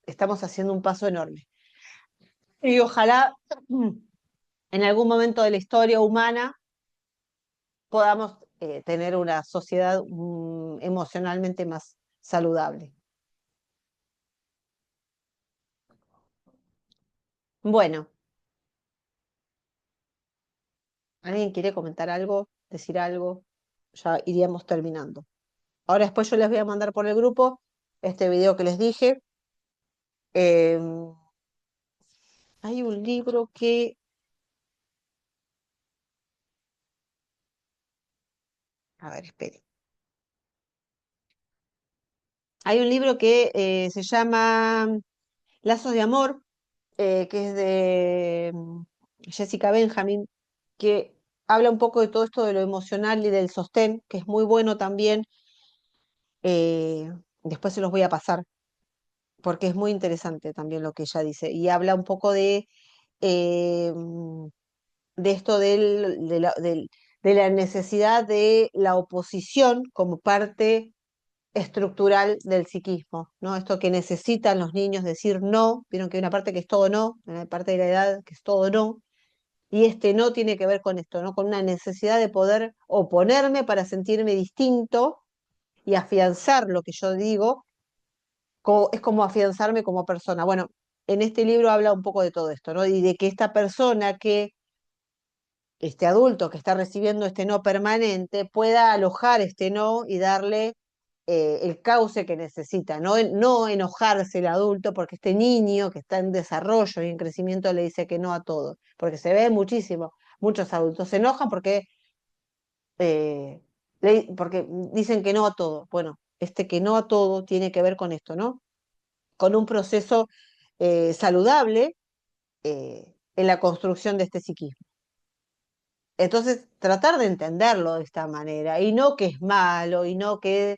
estamos haciendo un paso enorme. Y ojalá en algún momento de la historia humana podamos tener una sociedad emocionalmente más saludable. Bueno, ¿alguien quiere comentar algo, decir algo? Ya iríamos terminando. Ahora después yo les voy a mandar por el grupo este video que les dije. Em, Hay un libro que, a ver, espere. Hay un libro que se llama Lazos de Amor, que es de Jessica Benjamin, que habla un poco de todo esto de lo emocional y del sostén, que es muy bueno también. eh, Después se los voy a pasar, porque es muy interesante también lo que ella dice. Y habla un poco eh, de esto de la necesidad de la oposición como parte estructural del psiquismo, ¿no? Esto que necesitan los niños decir no, vieron que hay una parte que es todo no, una parte de la edad que es todo no, y este no tiene que ver con esto, ¿no? Con una necesidad de poder oponerme para sentirme distinto y afianzar lo que yo digo, es como afianzarme como persona. Bueno, en este libro habla un poco de todo esto, ¿no? Y de que esta persona este adulto que está recibiendo este no permanente pueda alojar este no y darle el cauce que necesita, no, no enojarse el adulto porque este niño que está en desarrollo y en crecimiento le dice que no a todo, porque se ve muchísimo, muchos adultos se enojan eh, porque dicen que no a todo. Bueno, este que no a todo tiene que ver con esto, ¿no? Con un proceso saludable en la construcción de este psiquismo. Entonces, tratar de entenderlo de esta manera, y no que es malo, y no que,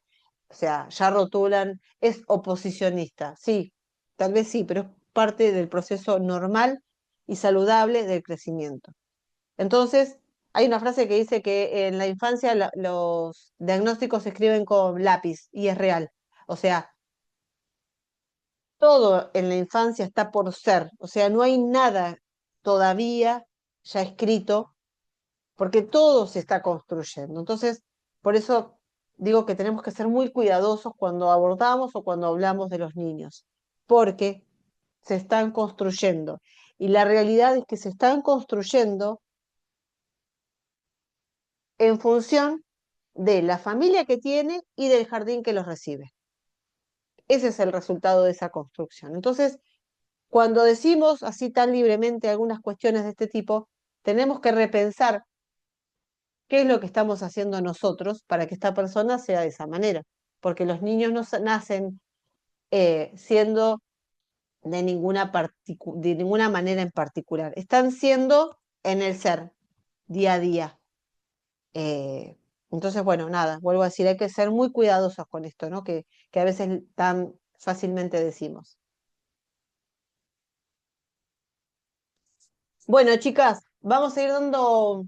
o sea, ya rotulan, es oposicionista. Sí, tal vez sí, pero es parte del proceso normal y saludable del crecimiento. Entonces, hay una frase que dice que en la infancia los diagnósticos se escriben con lápiz, y es real. O sea, todo en la infancia está por ser, o sea, no hay nada todavía ya escrito porque todo se está construyendo. Entonces, por eso digo que tenemos que ser muy cuidadosos cuando abordamos o cuando hablamos de los niños, porque se están construyendo. Y la realidad es que se están construyendo en función de la familia que tiene y del jardín que los recibe. Ese es el resultado de esa construcción. Entonces, cuando decimos así tan libremente algunas cuestiones de este tipo, tenemos que repensar qué es lo que estamos haciendo nosotros para que esta persona sea de esa manera. Porque los niños no nacen siendo de ninguna manera en particular. Están siendo en el ser, día a día. Eh, entonces, bueno, nada, vuelvo a decir, hay que ser muy cuidadosos con esto, ¿no? Que a veces tan fácilmente decimos. Bueno, chicas, vamos a ir dando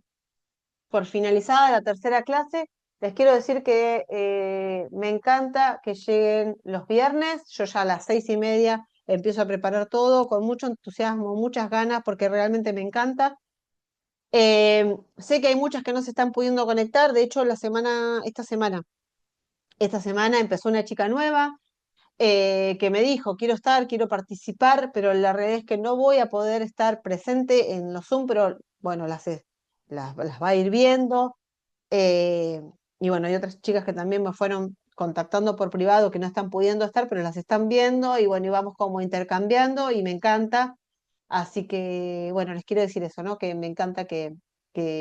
por finalizada la tercera clase. Les quiero decir que me encanta que lleguen los viernes. Yo ya a las 6:30 empiezo a preparar todo con mucho entusiasmo, muchas ganas, porque realmente me encanta. Sé que hay muchas que no se están pudiendo conectar. De hecho, esta semana empezó una chica nueva que me dijo, quiero estar, quiero participar, pero la realidad es que no voy a poder estar presente en los Zoom, pero bueno, las va a ir viendo. Eh, y bueno, hay otras chicas que también me fueron contactando por privado que no están pudiendo estar, pero las están viendo y bueno, y vamos como intercambiando y me encanta. Así que bueno, les quiero decir eso, ¿no? Que me encanta que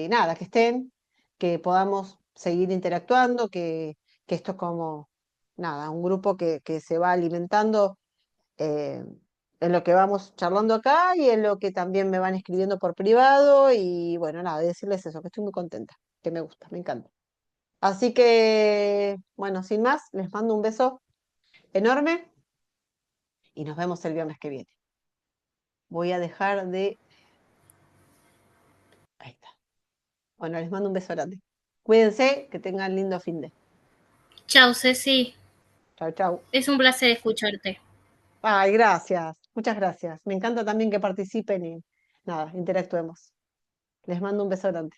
nada, que estén, que podamos seguir interactuando, que esto es como, nada, un grupo que se va alimentando eh, en lo que vamos charlando acá y en lo que también me van escribiendo por privado y bueno, nada, decirles eso, que estoy muy contenta, que me gusta, me encanta. Así que, bueno, sin más, les mando un beso enorme y nos vemos el viernes que viene. Voy a dejar de... Ahí está. Bueno, les mando un beso grande. Cuídense, que tengan lindo fin de. Chao, Ceci. Chau, chau. Es un placer escucharte. Ay, gracias, muchas gracias. Me encanta también que participen y nada, interactuemos. Les mando un beso grande.